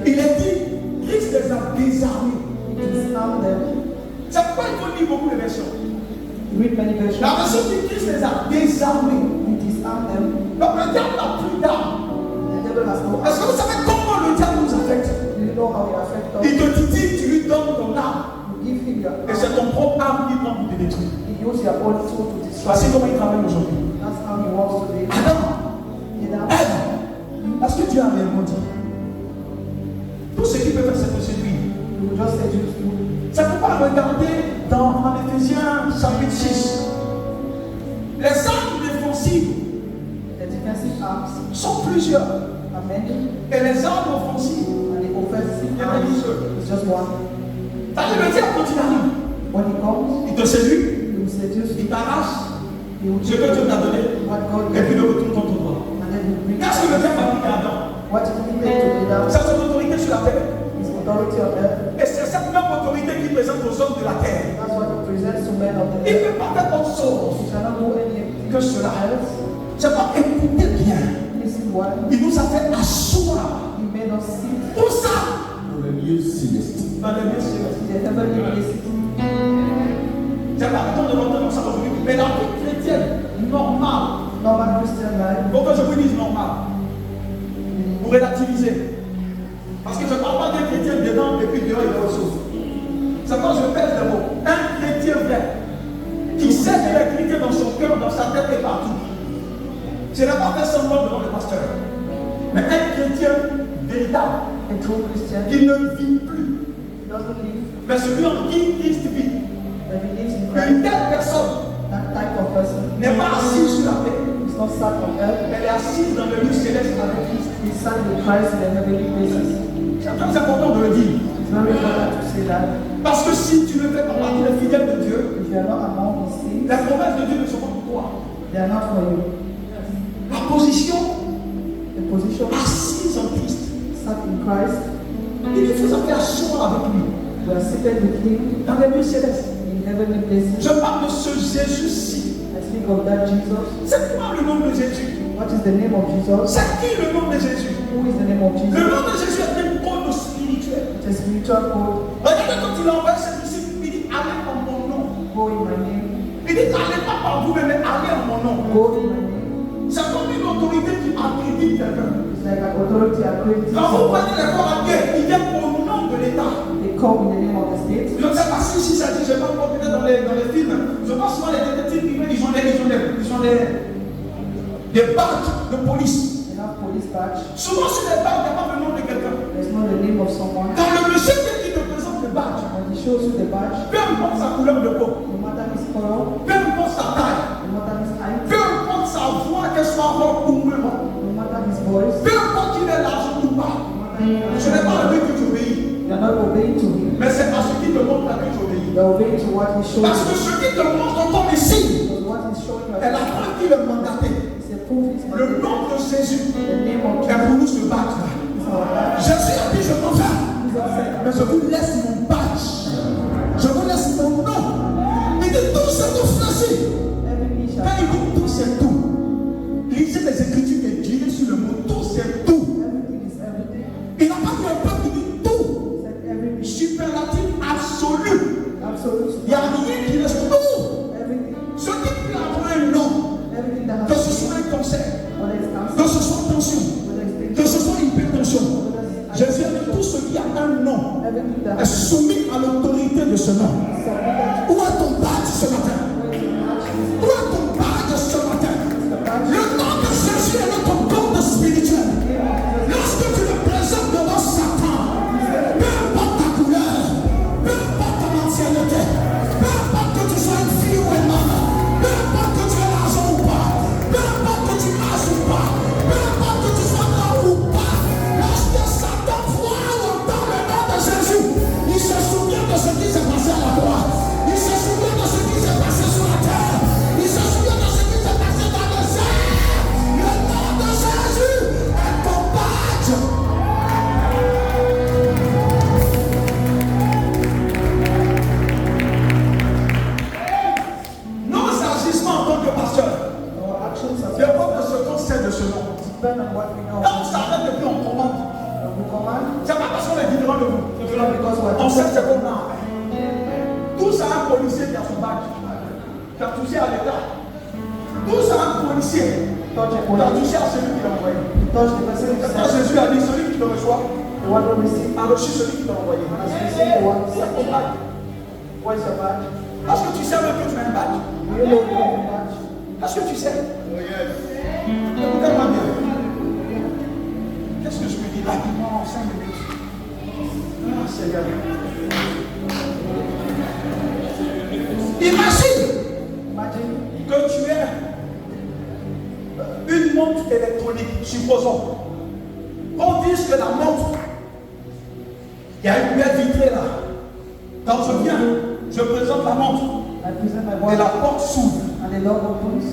il est dit Christ les a désarmés. C'est pourquoi il faut lire beaucoup de versions. La version dit Christ les a désarmés. Donc le diable n'a plus d'âme. Est-ce que vous savez comment le diable nous affecte? Il te dit, tu lui donnes ton âme. Et c'est ton propre âme qui prend pour te détruire. Voici comment il travaille aujourd'hui. Adam, Ève, est-ce que Dieu a réellement dit? Tout ce qu'il peut faire, c'est te séduire. C'est pourquoi regardez en Éphésiens chapitre 6. Les armes défensives sont plusieurs. Et les armes offensives, il y en a une seule. C'est-à-dire le diable quand il arrive, il te séduit, il t'arrache ce que Dieu t'a donné, et puis il retourne contre toi. Qu'est-ce que le diable a dit à Adam? C'est son autorité sur la terre. Et c'est cette même autorité qui présente aux hommes de la terre. Il ne peut pas faire autre chose que cela. C'est pas écouter bien. Il nous a fait asseoir. Où ça? Dans le lieu céleste. Dans le lieu céleste. C'est pas le temps de l'entendre ça aujourd'hui. Mais la vie chrétienne normale. Pourquoi je vous dis normal? Pour relativiser. Parce que je ne parle pas d'un chrétien dedans et puis dehors il est autre chose. C'est quand je pèse le mot. Un chrétien vrai qui sait qu'il est chrétien dans son cœur, dans sa tête et partout. Je n'ai pas fait semblant devant le pasteur. Mais un chrétien véritable qui ne vit plus. Mais celui en qui Christ vit. Une telle personne n'est pas assise sur la terre. Elle est assise dans le lieu céleste avec Christ. C'est très important de le dire. Parce que si tu ne fais pas partie des fidèles de Dieu, les promesses de Dieu ne sont pas pour toi. La position assise en Christ. Il faut faire asseoir avec lui. Dans les lieux célestes. Je parle de ce Jésus-ci. C'est quoi le nom de Jésus? C'est qui le nom de Jésus? Le nom de Jésus est un code spirituel. Regardez quand il envoie ses disciples, il dit allez en mon nom. Il dit allez pas par vous, mais allez en mon nom. C'est comme une autorité qui accrédite quelqu'un. Quand vous prenez les corps à guerre, il vient au nom de l'État. Je ne sais pas si ça dit, je ne sais pas peut-être dans les films. Je pense souvent les détectives privés, ils ont des badges de police. Souvent sur les badges, il n'y a pas le nom de quelqu'un. Quand le monsieur qui te présente le badge, peu importe sa couleur de peau, peu importe sa taille, peu importe sa voix, qu'elle soit rock ou mouvement, peu importe qu'il ait l'argent ou pas, ce n'est pas à lui que tu obéis. Mais c'est à ce qui te montre que tu obéis. Parce que ce qui te montre ton ici est la preuve qu'il est mandaté. Le nom de Jésus est pour nous se battre. Jésus a dit je m'en vais, mais je vous laisse mon badge. Je vous laisse mon nom. Il dit tout c'est tout ceci. Quand il dit tout c'est tout, lisez les Écritures et direz sur le mot tout c'est tout. Il n'a pas dit un peuple qui dit tout. Superlatif absolu. Il n'y a rien qui reste tout. Ce qui peut avoir un nom, que ce soit un cancer, que ce soit tension, que ce soit hypertension, Jésus a dit tout ce qui a un nom est soumis à l'autorité de ce nom. Où est ton badge ce matin? Où est ton badge ce matin? Le nom de Jésus est notre code spirituel. Lorsque tu le présentes devant Satan, peu importe ta couleur, peu importe ton ancienneté, peu importe que tu sois une fille ou un homme, peu importe que tu aies l'argent ou pas, peu importe que tu marches ou pas, peu importe que tu sois là ou pas, lorsque Satan sait de ce nom. Depend on what we know. Quand on s'arrête et puis on commande, We command, c'est pas parce qu'on est différent de vous. it's not because we are On sait ce different. qu'on a. Tous à un policier qui a son badge, qui a touché à l'État. Tous à un policier Touch a qui a police. touché à celui qui l'a envoyé. Touch the person who Quand said, Jésus a dit celui qui le reçoit the one who received, a reçu celui qui l'a envoyé. has received the one who C'est said, ton badge. what is your badge? Est-ce que tu sais même que tu as un badge? Do you know you have a badge? Est-ce que tu sais? Oh yes. Écoutez-moi bien. Qu'est-ce que je me dis là? Non, 5 minutes. Ah, Seigneur. Imagine Imagine que tu aies une montre électronique, supposons. On dise que la montre, il y a une belle vitrée là. Quand je viens, je présente la montre I present my et watch la porte s'ouvre. and the door opens.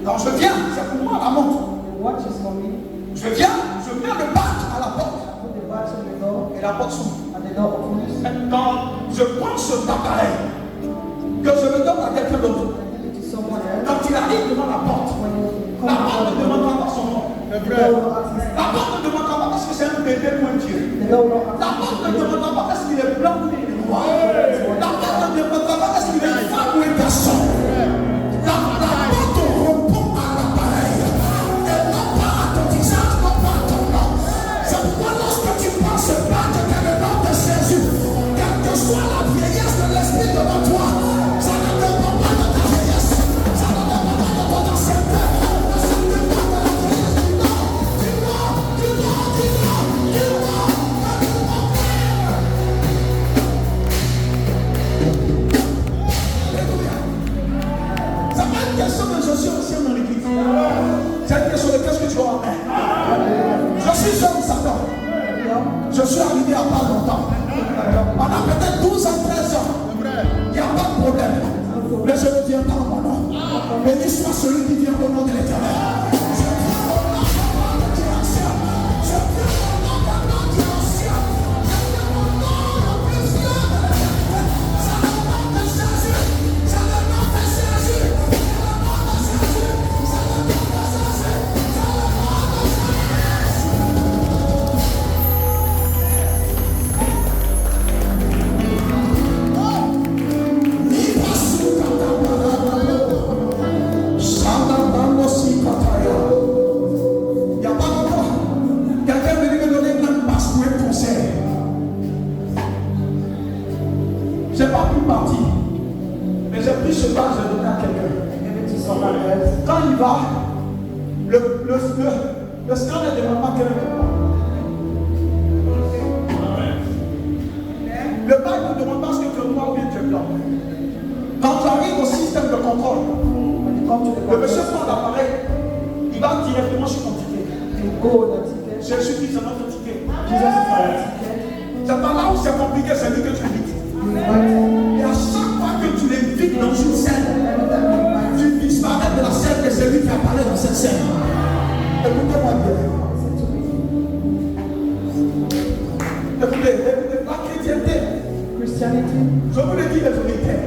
Quand je viens, c'est pour moi la montre. The watch is for me. Je mets le badge à la porte I put the badge on the door et la porte s'ouvre. and the door opens. Quand je prends cet appareil, que je le donne à quelqu'un d'autre, I give it to someone else. quand il arrive devant la porte, When you come la porte ne to demande pas son nom. C'est the vrai. door will ask his La porte ne demande pas parce que c'est un bébé ou un dieu. The door will La ask porte his ne demande pas parce qu'il est blanc ou il est noir. La porte ne demande pas parce qu'il est une femme ou un garçon. La porte répond à l'appareil. Elle n'a pas à ton visage, non pas à ton nom. C'est pourquoi lorsque tu prends ce badge qui est le nom de Jésus, quelle que soit la vieillesse de l'esprit devant toi, ça ne dépend pas de ta vieillesse. Ça ne dépend pas de ton ancienneté. Ça ne dépend pas de la vieillesse du nom. Du nom, du nom, du nom, du nom. C'est pas une question de je suis ancien dans l'église. C'est une question de qu'est-ce que tu as en main. Je suis jeune Satan. Je suis arrivé à pas longtemps. On a peut-être 12 ans, 13 ans. C'est vrai. Il n'y a pas de problème. Mais je ne viens pas en mon nom. Béni soit celui qui vient au nom de l'Éternel. Je viens au nom de notre Dieu ancien. Je viens au nom de notre Dieu ancien. Je viens au nom le plus vieux de l'éternel. C'est le nom de Jésus. C'est le nom de Jésus. C'est le nom de Jésus. C'est le nom de Jésus. C'est le nom de il n'y a pas longtemps, quelqu'un venait me donner un passe pour un concert. Je n'ai pas pu partir, mais j'ai pris ce passe, j'ai donné à quelqu'un. Give it to someone else. Quand il va, le scanner ne demande pas quel est le pas. Le bac ne demande pas ce que tu es noir ou bien tu es blanc. Quand tu arrives au système de contrôle, When you come to the le monsieur conference, prend l'appareil, il va directement sur ton ticket. you go on the ticket. Jésus dit c'est notre ticket. Jesus is our ticket. C'est pas là où c'est compliqué, c'est lui que tu invites. You invite Et à chaque fois que tu l'invites dans une scène, every time you invite tu disparais de la scène et c'est lui qui a parlé dans cette scène. Écoutez-moi bien. listen to me. Écoutez, la chrétienté, Christianity je vous le dis les vérités,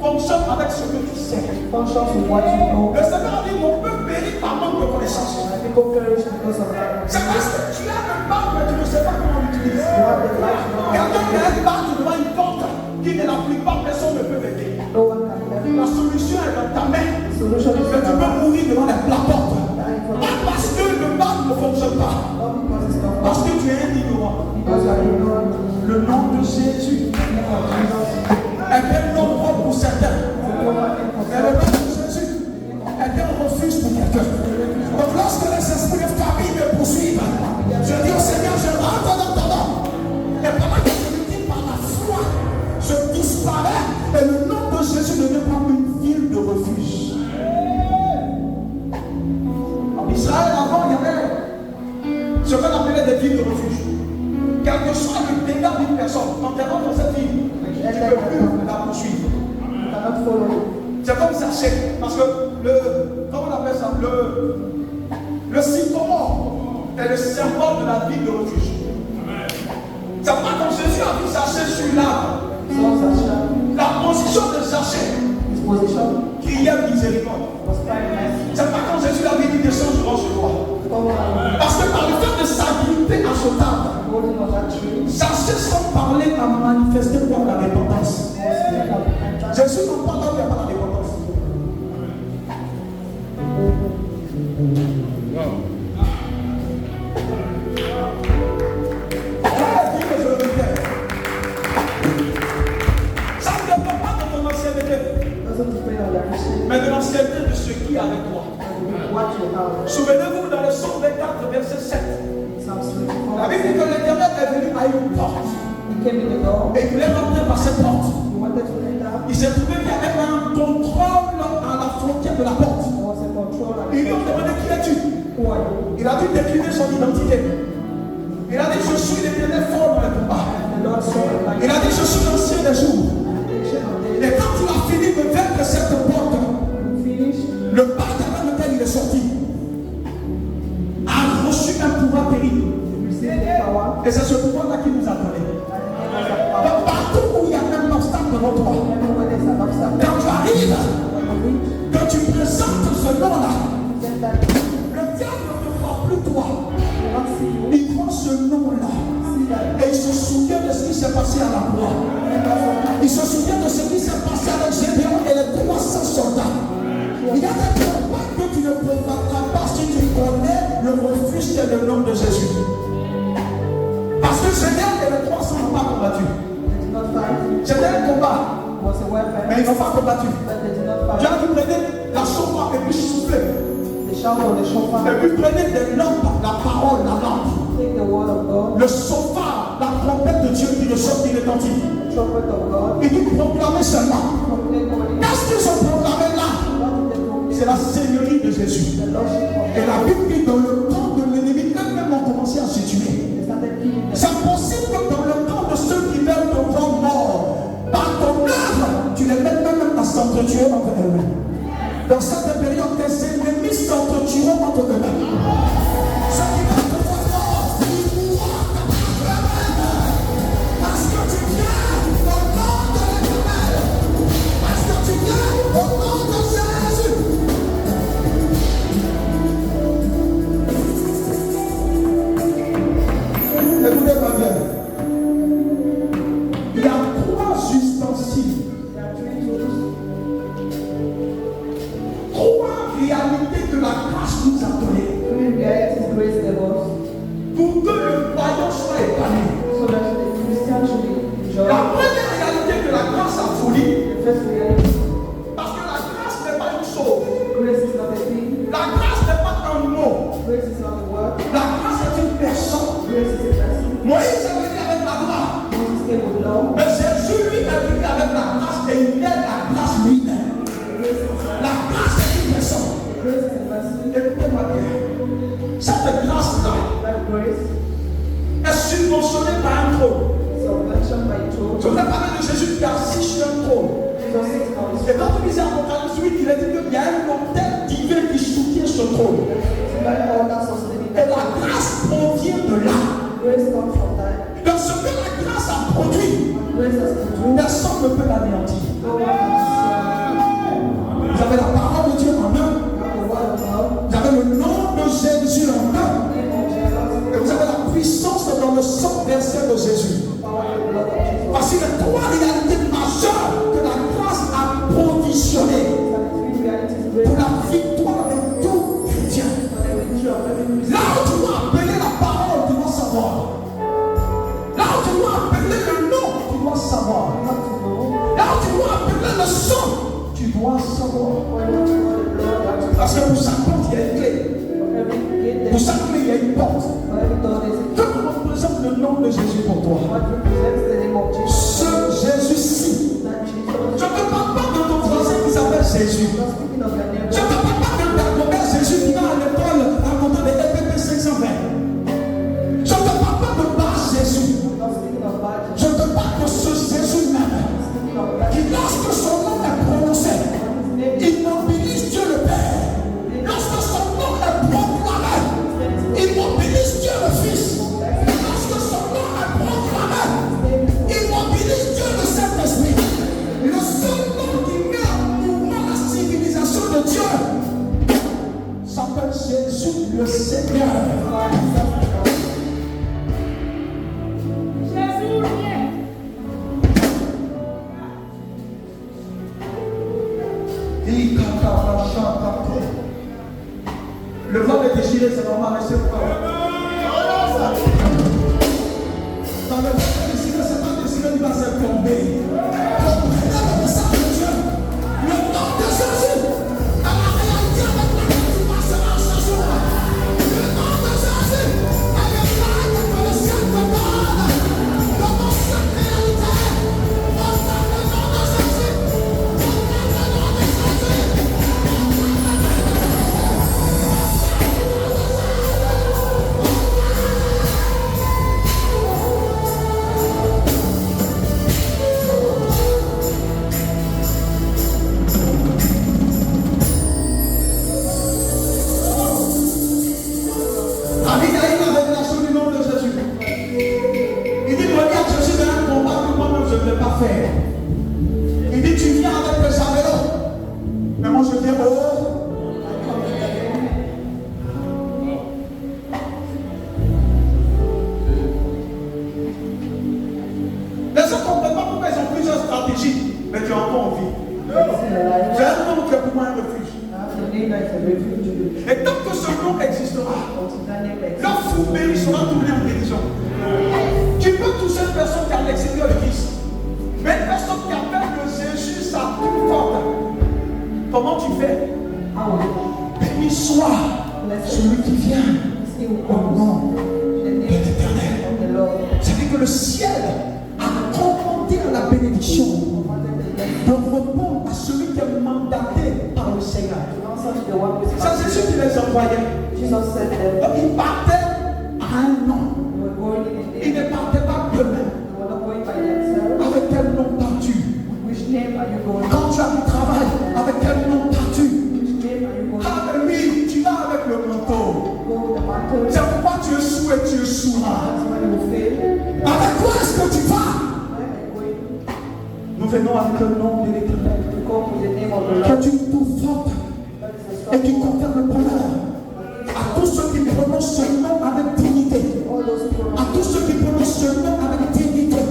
fonctionne avec ce que tu sais. functions with what you know. Le Seigneur a dit mon peuple périt par manque de connaissance. And people perish because of that. C'est parce que tu as un bac mais tu ne sais pas comment l'utiliser. You have the light, you know Quelqu'un qui a how un bac devant une porte qui ne l'applique pas, personne ne peut l'aider. no one can help. La solution est dans ta main. The solution is Mais tu in peux our mourir devant la porte. dying for Pas parce que le bac ne fonctionne pas. not because it's not Parce que tu es un ignorant. because you are ignorant. Le nom de Jésus The name of Jesus est un nom propre pour certains. is a proper name for Mais le God. nom de Jésus est un refuge pour quelqu'un. Donc lorsque les esprits de famille me poursuivent, je dis au Seigneur, je rentre dans ton nom. Et pendant que je le dis par la foi, je disparais et le nom de Jésus devient comme une ville de refuge. En Israël, avant, il y avait ce qu'on appelait des villes de refuge. Quel que soit le dégât d'une personne, quand tu rentres dans cette ville, tu ne peux plus la poursuivre. You cannot follow. C'est comme Zachée, parce que comment on appelle ça, le sycomore est le symbole de la ville de refuge. C'est pas quand Jésus a vu Zachée sur l'arbre, So Zasha, la position de Zachée his position criait miséricorde. was crying mercy. C'est pas quand Jésus je vois. Follow him. Parce que par le fait de s'agripper à ce arbre, Holding on that tree. chercher sans parler à manifester quoi la repentance. Speak of repentance. Jésus n'en parle pas, il n'y a pas la repentance. Ça ne dépend pas de ton ancienneté, Doesn't depend on your Christian. mais de l'ancienneté de ce qui est avec toi. What you have. Souvenez-vous dans le psaume 24, verset 7. Psalms La 24. Bible dit que l'Éternel est venu à une porte He came in the door. et il voulait rentrer par cette porte. He wanted to enter. Il s'est trouvé qu'il y avait un contrôle à la frontière de la porte. There was a control and Ils lui ont demandé qui es-tu. who are you? Il a dû décliner son identité. Il a dit je suis l'Éternel fort dans le combat. The Lord saw it like Il a dit je suis l'ancien des jours. Ancient of Et days. quand il a fini de vaincre cette porte, He finished. le pacte avec lequel il est sorti a reçu un pouvoir terrible. He received the power. Et c'est ce pouvoir-là qui nous a donné. And he has the power. Donc partout où il y a un obstacle devant toi, Everywhere there's an obstacle. quand tu arrives, When you reach, quand tu présentes ce nom-là, get that. le diable ne voit plus toi. He won't see you. Il prend ce nom-là See that. et il se souvient de ce qui s'est passé à la croix. Il se souvient de ce qui s'est passé avec Gédéon et les 300 soldats. Il y a des combats que tu ne combattras pas si tu connais le refuge et le nom de Jésus. Parce que Gédéon et les 300 n'ont pas combattu. They did not fight. C'était un combat, It was a weapon. mais ils n'ont pas combattu. But they did not Dieu fight. a dit prenez la chauffard et puis soufflez. They shout on the shofar. Et puis prenez des lampes, la parole, la lampe. Take the word of God. Le chauffard, la trompette de Dieu qui ressort, qui retentit. The trumpet of God. Il dit proclamez seulement. Proclaim only. Qu'est-ce qu'ils ont proclamé là? What did they proclaim? C'est la seigneurie de Jésus. The lordship of Et God. la Bible dit dans le temps de l'ennemi, eux-mêmes ont commencé à se tuer. They started killing them. C'est possible que dans le temps de ceux qui veulent te voir mort, par ton œuvre, tu les mets même à s'entretuer entre eux-mêmes. Dans cette période, tes ennemis s'entretueront entre eux-mêmes. Ceux qui veulent te voir mort, ils mourront eux-mêmes. Parce que tu viens au nom de l'Éternel. Parce que tu viens au nom de Jésus. Écoutez-moi bien. Il y a 3 ustensiles, There are 3 tools. 3 réalités que la grâce nous a données 3 realities grace gave us. pour que le croyant soit épanoui. So that the Christian should be enjoyed. La première réalité que la grâce a fournie, The first reality. parce que la grâce n'est pas une chose, Grace is not a thing. la grâce n'est pas un mot, Grace is not a word. la grâce est une personne. Grace is a person. Moïse est venu avec la gloire, Moses came with law. mais Jésus lui est venu avec la grâce et il est la grâce lui-même. Grace is La grâce est une personne. Grace is a person. Écoutez-moi bien. Cette grâce-là That grace est subventionnée par un trône. is subvention by Je tools. vous ai parlé de Jésus qui est assis sur un trône. Jesus sits on his Et quand tu lisais Apocalypse 8, il a dit qu'il y a un hôtel divin qui soutient ce trône. divine order sustaining Et that la throne. grâce provient de là. Grace comes from that. Donc ce que la grâce a produit, Grace has produced. personne ne peut l'anéantir. No one can destroy. Vous avez la parole de Dieu en main. You have the word of God. Vous avez le nom de Jésus en main. Name of Jesus. Et vous avez la puissance dans le sang versé de Jésus. Power in the blood of Jesus. Voici les 3 réalités majeures que la grâce a provisionnées These are the 3 realities pour grace la victoire de tout chrétien. for the victory of every Christian. Là où tu dois appeler la parole, tu dois savoir. Là où tu dois appeler le nom, tu dois savoir. You have to know. Là où tu dois appeler le sang, tu dois savoir. When you have to know the blood, you have to Parce que pour chaque porte, il y a une clé. for every gate Pour there. chaque clé, il y a une porte. For every door there's a Que représente le nom de Jésus pour toi? what represents the name of Jesus. Ce Jésus-ci. That Jesus. Je ne te parle pas de ton français qui s'appelle Jésus. Not speaking of your name. Je ne te parle pas de ta grand-mère Jésus qui va à l'école à côté de EPP 520. Je ne te parle pas de bas Jésus. Not speaking of bad. Je te parle de ce Jésus même Speaking of that. qui, lorsque son nom est prononcé, His name is il mobilise Dieu le Père. Jésus le Seigneur. Jésus vient. Le vent est déchiré, c'est normal, mais c'est pas. Dans le vent est déchiré, c'est pas déchiré, il va se tomber. Comprenez le message de Dieu. Le nom de Jésus à la réalité avec laquelle tu passeras ce jour. Le nom de Jésus à l'épargne que le ciel te donne. Le nom de cette réalité. On parle le nom de Jésus. On parle le nom de Jésus. David a eu la révélation du nom de Jésus. Il dit, regarde, je suis dans un combat que moi-même je ne vais pas faire. Il dit, tu viens avec le javelot. Mais moi je viens au... Les gens ne comprennent pas pourquoi ils ont plusieurs stratégies. Mais tu as encore envie. J'ai un nom qui est pour moi un refuge. Et tant que ce nom existera, leur fourberie sera tournée en guérison. Tu peux toucher une personne qui est à l'extérieur de Christ, mais une personne qui appelle le Jésus sa plus forte. Comment tu fais? Béni soit celui qui vient au nom de l'Éternel. C'est-à-dire que le ciel a commandé à la bénédiction de répondre à celui qui est mandaté par le Seigneur. C'est Jésus qui les envoyait. Donc ils partaient à un nom. Ils ne partaient pas d'eux-mêmes. Avec quel nom pars-tu? Quand tu as du travail, avec quel nom pars-tu? Ah oui, tu vas avec le manteau. C'est pourquoi tu échoues et tu échoueras. Avec quoi est-ce que tu vas? Nous venons avec le nom de l'Éternel. Que tu trouves forte et qui confère le bonheur à tous ceux qui prononcent ce nom avec dignité, à tous ceux qui prononcent ce nom avec dignité,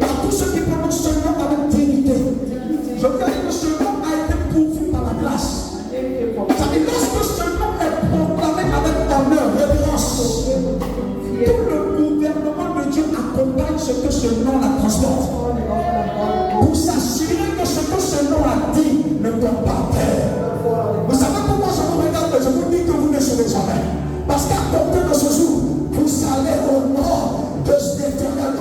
à tous ceux qui prononcent ce nom avec dignité. Je veux dire que ce nom a été pourvu par la grâce. Ça veut dire lorsque ce nom est proclamé avec honneur, révérence, tout le gouvernement de Dieu accompagne ce que ce nom la transporte pour s'assurer que ce nom a dit ne tombe pas à terre. Vous savez pourquoi je vous regarde et je vous dis que vous ne serez jamais? Parce qu'à compter de ce jour, vous allez au nom de cet éternel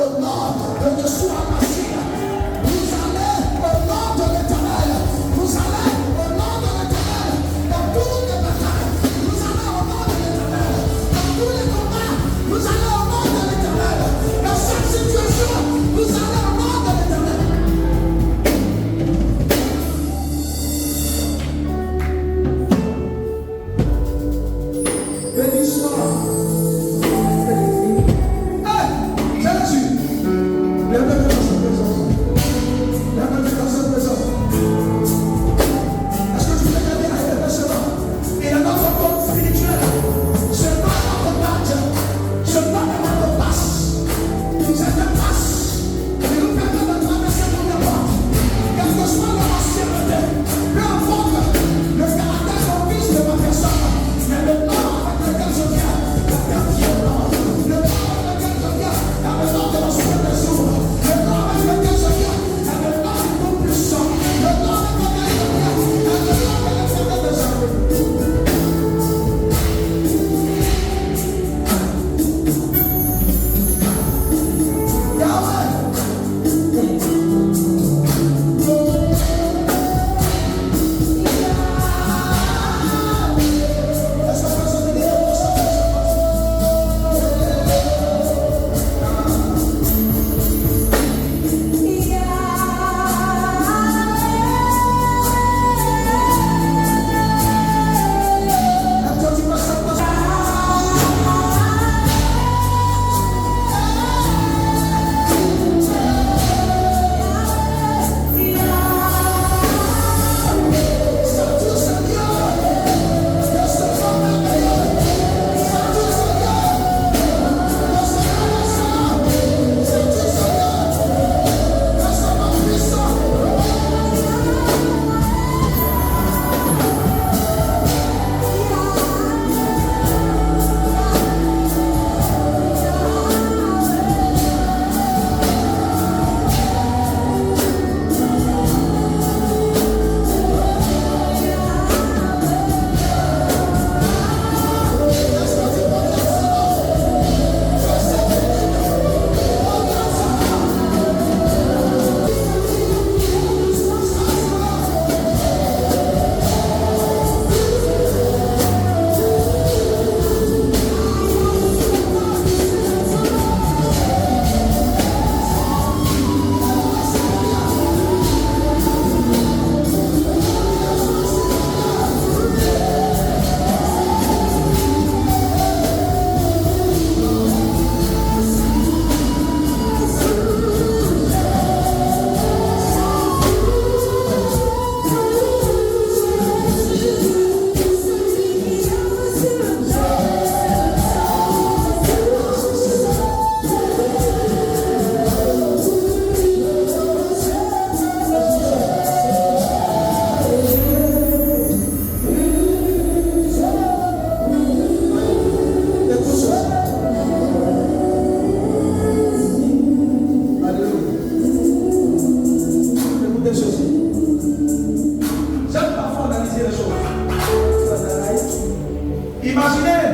Imaginez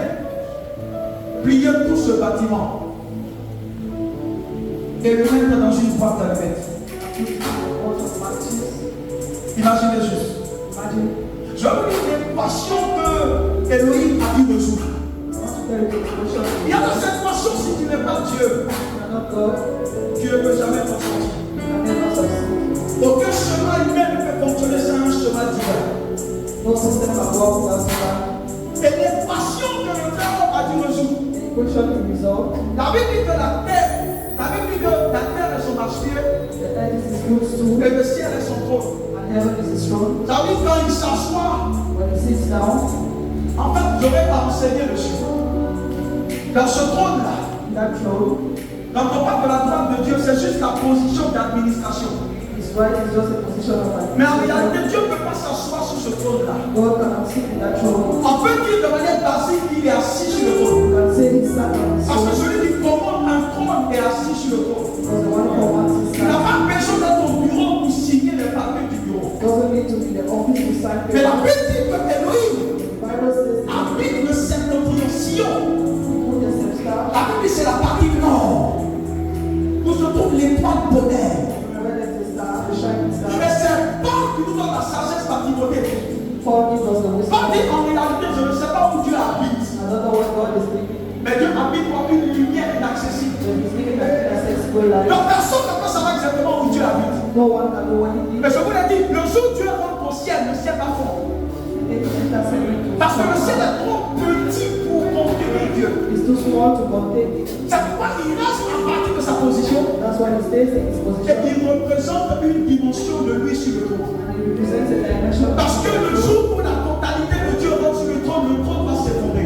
plier tout ce bâtiment et le mettre dans une boîte à lettres. Imaginez juste. Je veux dire les passions que Elohim a dû résoudre. Il y a dans cette passion, si tu n'es pas Dieu, tu ne peux jamais t'en sortir. Aucun chemin humain ne peut fonctionner sans un chemin divin. Et les passions que le Pharaon a dû résoudre. La Bible dit que la terre est son marchepied et le ciel est son trône. Ça veut dire quand il s'assoit, en fait, j'aurais pas enseigné dessus. Dans ce trône-là, quand on parle de la droite de Dieu, c'est juste la position d'administration. Mais en réalité, Dieu ne peut pas s'asseoir sur ce trône-là. On peut dire de manière basique qu'il est assis sur le trône. Parce que celui qui commande un trône est assis sur le trône. Il n'a pas besoin dans ton bureau pour signer les papiers du bureau. Mais la Bible dit que Elohim habite le septentrion, Sion. La Bible dit c'est la partie nord où se trouve l'étoile polaire. Mais c'est Paul qui nous donne la sagesse par Timothée. Paul dit en réalité, je ne sais pas où Dieu habite. Mais Dieu habite comme une lumière inaccessible. Donc personne ne peut savoir exactement où Dieu habite. Mais je vous l'ai dit, le jour où Dieu rentre au ciel, le ciel va fondre. Parce que le ciel est trop petit pour contenir Dieu. C'est pourquoi il reste à partir de sa position. Et il représente une dimension de lui sur le trône. Parce que le jour où la totalité de Dieu rentre sur le trône va s'effondrer.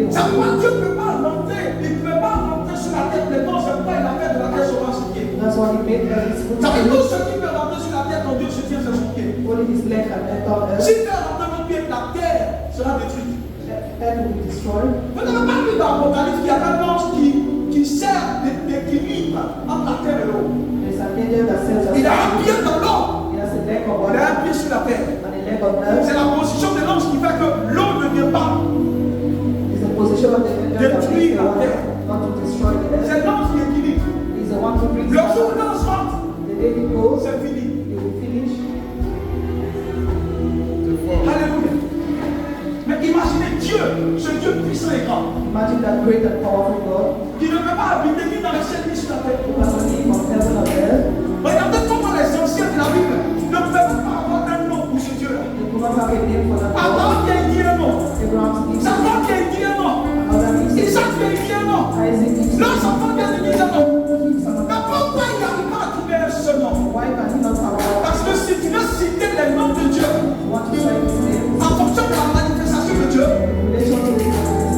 C'est pourquoi Dieu ne peut pas rentrer. Il ne peut pas rentrer sur la tête des dents. C'est pourquoi il a fait de la terre sur son pied. Ça veut dire tout ce qui peut rentrer sur la tête quand Dieu se tient sur son pied. Si tu as rentré mon pied, la terre sera détruite. Vous n'avez pas vu dans l'Apocalypse qu'il y a un ange qui sert d'équilibre entre la terre et l'eau. Il a un pied dans l'eau. Il a un pied sur la terre. C'est la position de l'ange qui fait que l'eau ne vient pas détruire la terre. C'est l'ange qui équilibre. Le jour où l'ange rentre, c'est fini. Alléluia. Mais imaginez Dieu, ce Dieu puissant et grand, qui ne peut pas habiter ni dans le ciel ni sur la terre. Regardez comment les anciens de la Bible ne peuvent pas avoir un nom pour ce Dieu-là. Abraham qui a dit un nom, Jacob qui a dit un nom, Isaac qui a dit un nom, leurs enfants qui a dit un nom. Mais pourquoi il n'arrive pas à trouver un seul nom? Parce que si tu veux citer les noms de Dieu, en fonction de la manifestation de Dieu,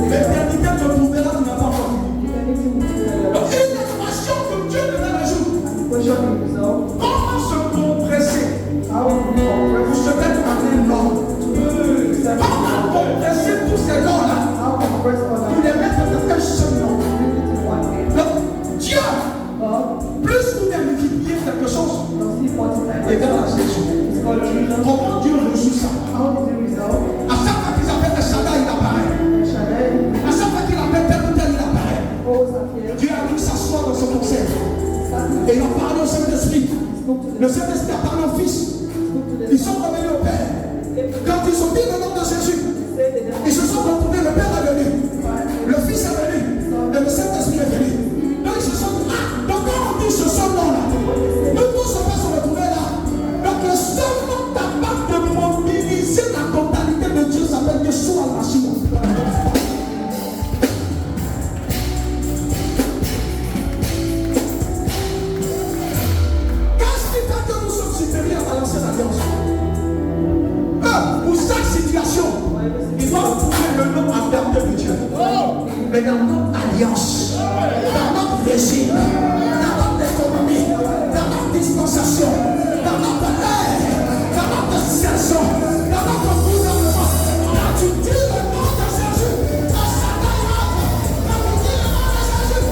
l'éternité te trouvera, tu n'as pas encore fini. Donc une équation que Dieu devait résoudre. Comment se compresser pour se mettre en un ordre? Comment compresser tous ces noms-là pour les mettre dans un seul nom? Donc Dieu, plus vous multipliez quelque chose, égal à Jésus. Comment Dieu résout ça? À chaque fois qu'ils appellent le Shaddai, il apparaît. À chaque fois qu'il appelle tel ou tel, il apparaît. Dieu a dû s'asseoir dans son conseil. Et il a parlé au Saint-Esprit. Le Saint-Esprit a parlé au Fils. Ils sont revenus au Père. Quand ils ont dit le nom de Jésus, ils se sont retrouvés. Le Père est venu. Le Fils est venu. Et le Saint-Esprit est venu. Donc ils se sont dit, donc quand on dit ce seul nom-là, nous tous on va se retrouver là. Donc le seul nom capable de mobiliser la totalité de Dieu s'appelle Yeshua Mashiach. Qu'est-ce qui fait que nous sommes supérieurs à l'ancienne alliance? Pour chaque situation, il doit trouver le nom adapté de Dieu. Mais dans notre alliance, dans notre régime, dans notre économie, dans notre dispensation, dans notre ère, dans notre saison, dans notre gouvernement, quand tu dis le nom de Jésus, ça t'arrive. Quand tu dis le nom de Jésus,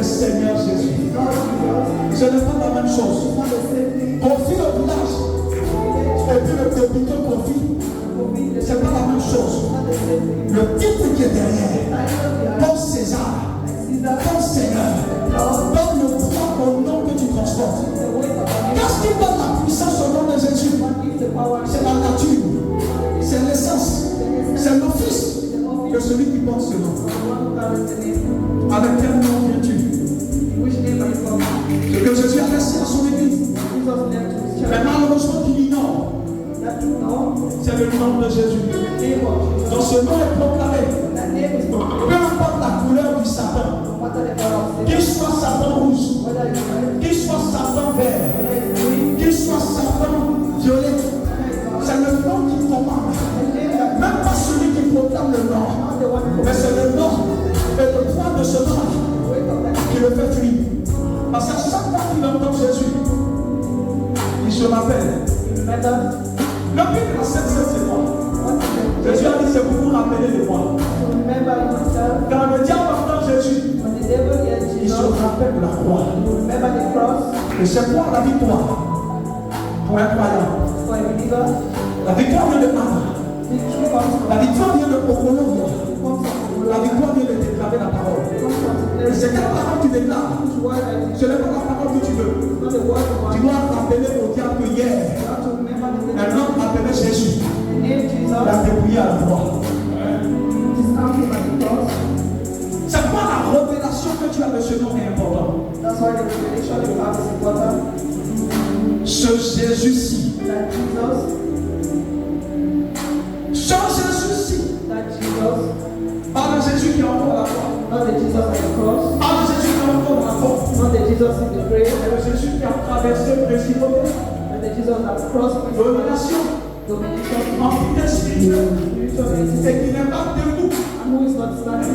le Seigneur Jésus. Ce n'est pas la même chose. Confie au village. Et puis le député confie. Ce n'est pas la même chose. Le titre qui est derrière. Ton César. Ton Seigneur. Donne le poids au nom que tu transportes. Qu'est-ce qui donne la puissance au nom de Jésus? C'est la nature. C'est l'essence. C'est l'office de celui qui porte ce nom. Avec quel nom viens-tu? Ce que Jésus a laissé à son église. Mais malheureusement qu'il ignore. C'est le nom de Jésus. Donc ce nom est proclamé. Peu importe la couleur du Satan. Qu'il soit Satan rouge. Qu'il soit Satan vert. Qu'il soit Satan violet. C'est le nom qui commande. Même pas celui qui proclame le nom. Mais c'est le nom et le poids de ce nom qui le fait fuir. Parce qu'à chaque fois qu'il entend Jésus, il se rappelle. Le but de la Sainte c'est quoi? Jésus a dit c'est pour vous rappeler de moi. Quand le diable entend Jésus, il se rappelle de la croix. Et c'est quoi la victoire? Pour un croyant. La victoire vient de Anna. La victoire vient de Okolo. La victoire vient de déclarer la parole. Et c'est quelle parole tu déclares? Ce n'est pas la parole que tu veux. Tu dois rappeler au diable que hier, un homme appelé Jésus l'a dépouillé à la croix. C'est quoi la révélation que tu as de ce nom est important? Ce Jésus-ci. Ce Jésus-ci. Pas de Jésus qui est encore à la croix. Pas de Jésus qui est encore dans la porte. Mais le Jésus qui a traversé le principauté. Domination. Entité spirituelle. Et qui n'est pas debout.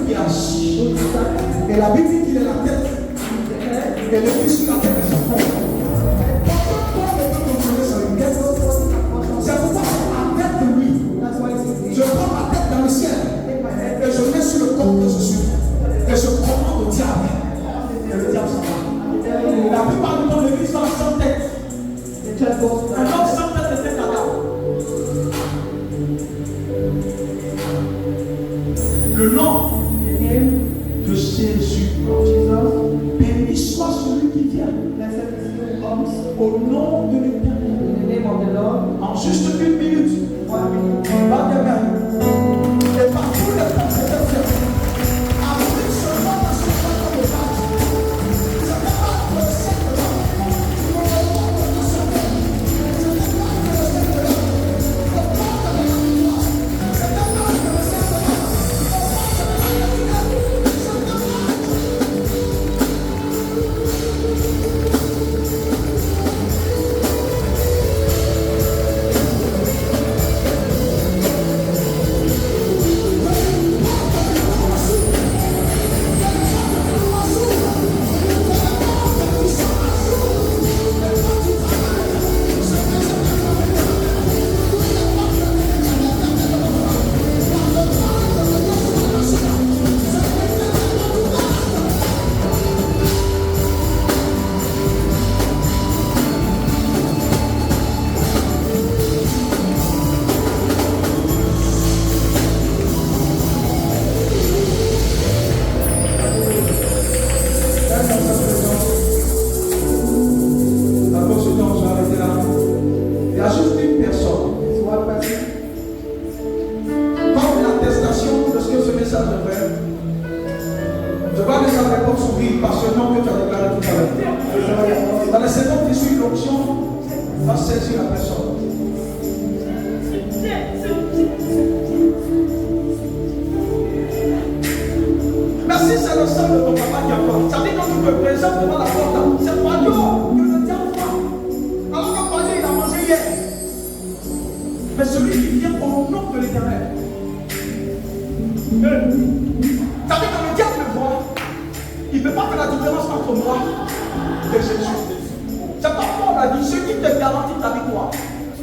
Qui est assis. Et la Bible dit qu'il est la tête. Et le Fils sur la tête de son corps. C'est pourquoi c'est la tête de lui. Je prends ma tête dans le ciel. Et je mets sur le corps que je suis. Et je commande au diable. Et le diable s'en va. La plupart du temps, l'église va sans tête. Un homme sans tête était cadavre. Le nom de Jésus. Béni soit celui qui vient. Au nom de l'Éternel. En juste une minute. Va demain. Et par tous les temps, c'est fait. Avec ce nom dans ce temps de base. Ce n'est pas le Seigneur. Le nom de ce nom. Ce n'est pas le Seigneur. Le nom de la victoire.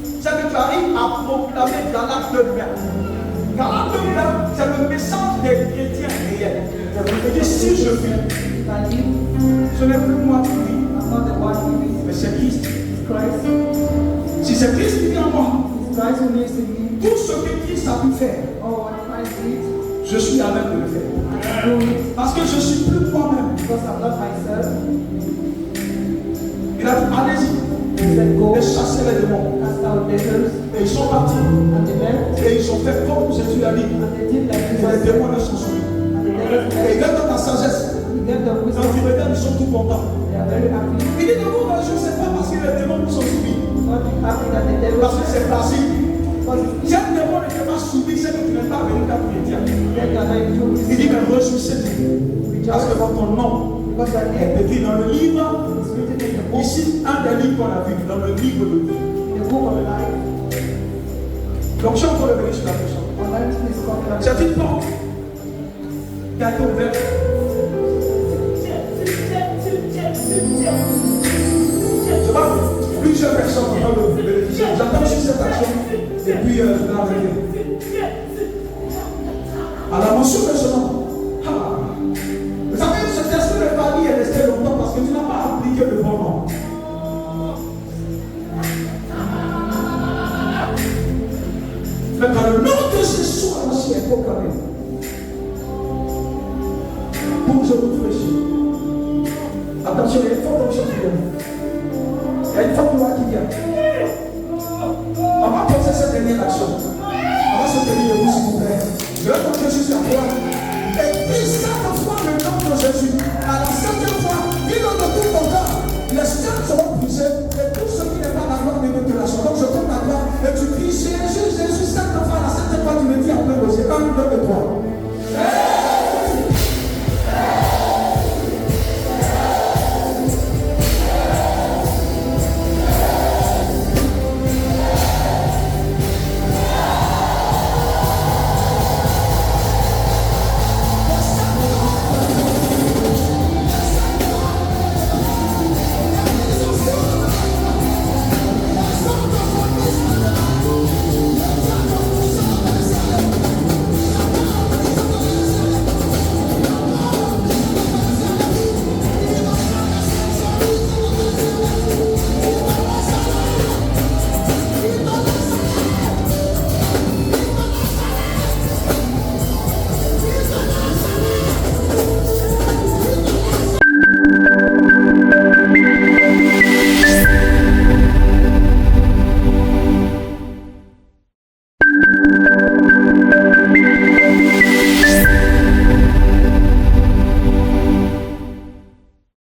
Ce n'est pas le Seigneur. Le nom de la victoire. Ce n'est pas Galates là, c'est le message des chrétiens réels. Il dit si je vis, ce n'est plus moi qui vis, mais c'est Christ. Si c'est Christ qui vit en moi, tout ce que Christ a pu faire, je suis à même de le faire. Parce que je ne suis plus moi-même. Il a dit, allez-y, de chasser les démons. Et ils sont partis. Et ils ont fait comme Jésus a dit. Et les démons ne sont soumis. Et regarde dans ta sagesse. Quand tu regardes, ils sont tout contents. Il dit, ne vous réjouissez pas parce que les démons vous sont soumis. Parce que c'est facile. Si un démon n'était pas soumis, c'est que tu n'es pas venu comme chrétien. Il dit, mais réjouissez-vous. Parce que votre nom est écrit dans le livre. Ici, un des livres qu'on a vu, dans le livre de vie. Donc, je vais encore revenir sur la question. C'est une porte qui a été ouverte. Je vois plusieurs personnes en train de bénéficier. J'attends juste cette action et puis je vais arrêter. À la mention de ce nom. Vous savez, cet esprit de famille est resté longtemps parce que tu n'as pas appliqué le bon nom. Mais par le nom de Jésus, ainsi est proclamé. Pour que je vous réfléchisse. Attention, il y a une forte option qui vient. Il y a une forte loi qui vient. On va poser cette dernière action. On va se tenir debout, s'il vous plaît. Je vais montrer juste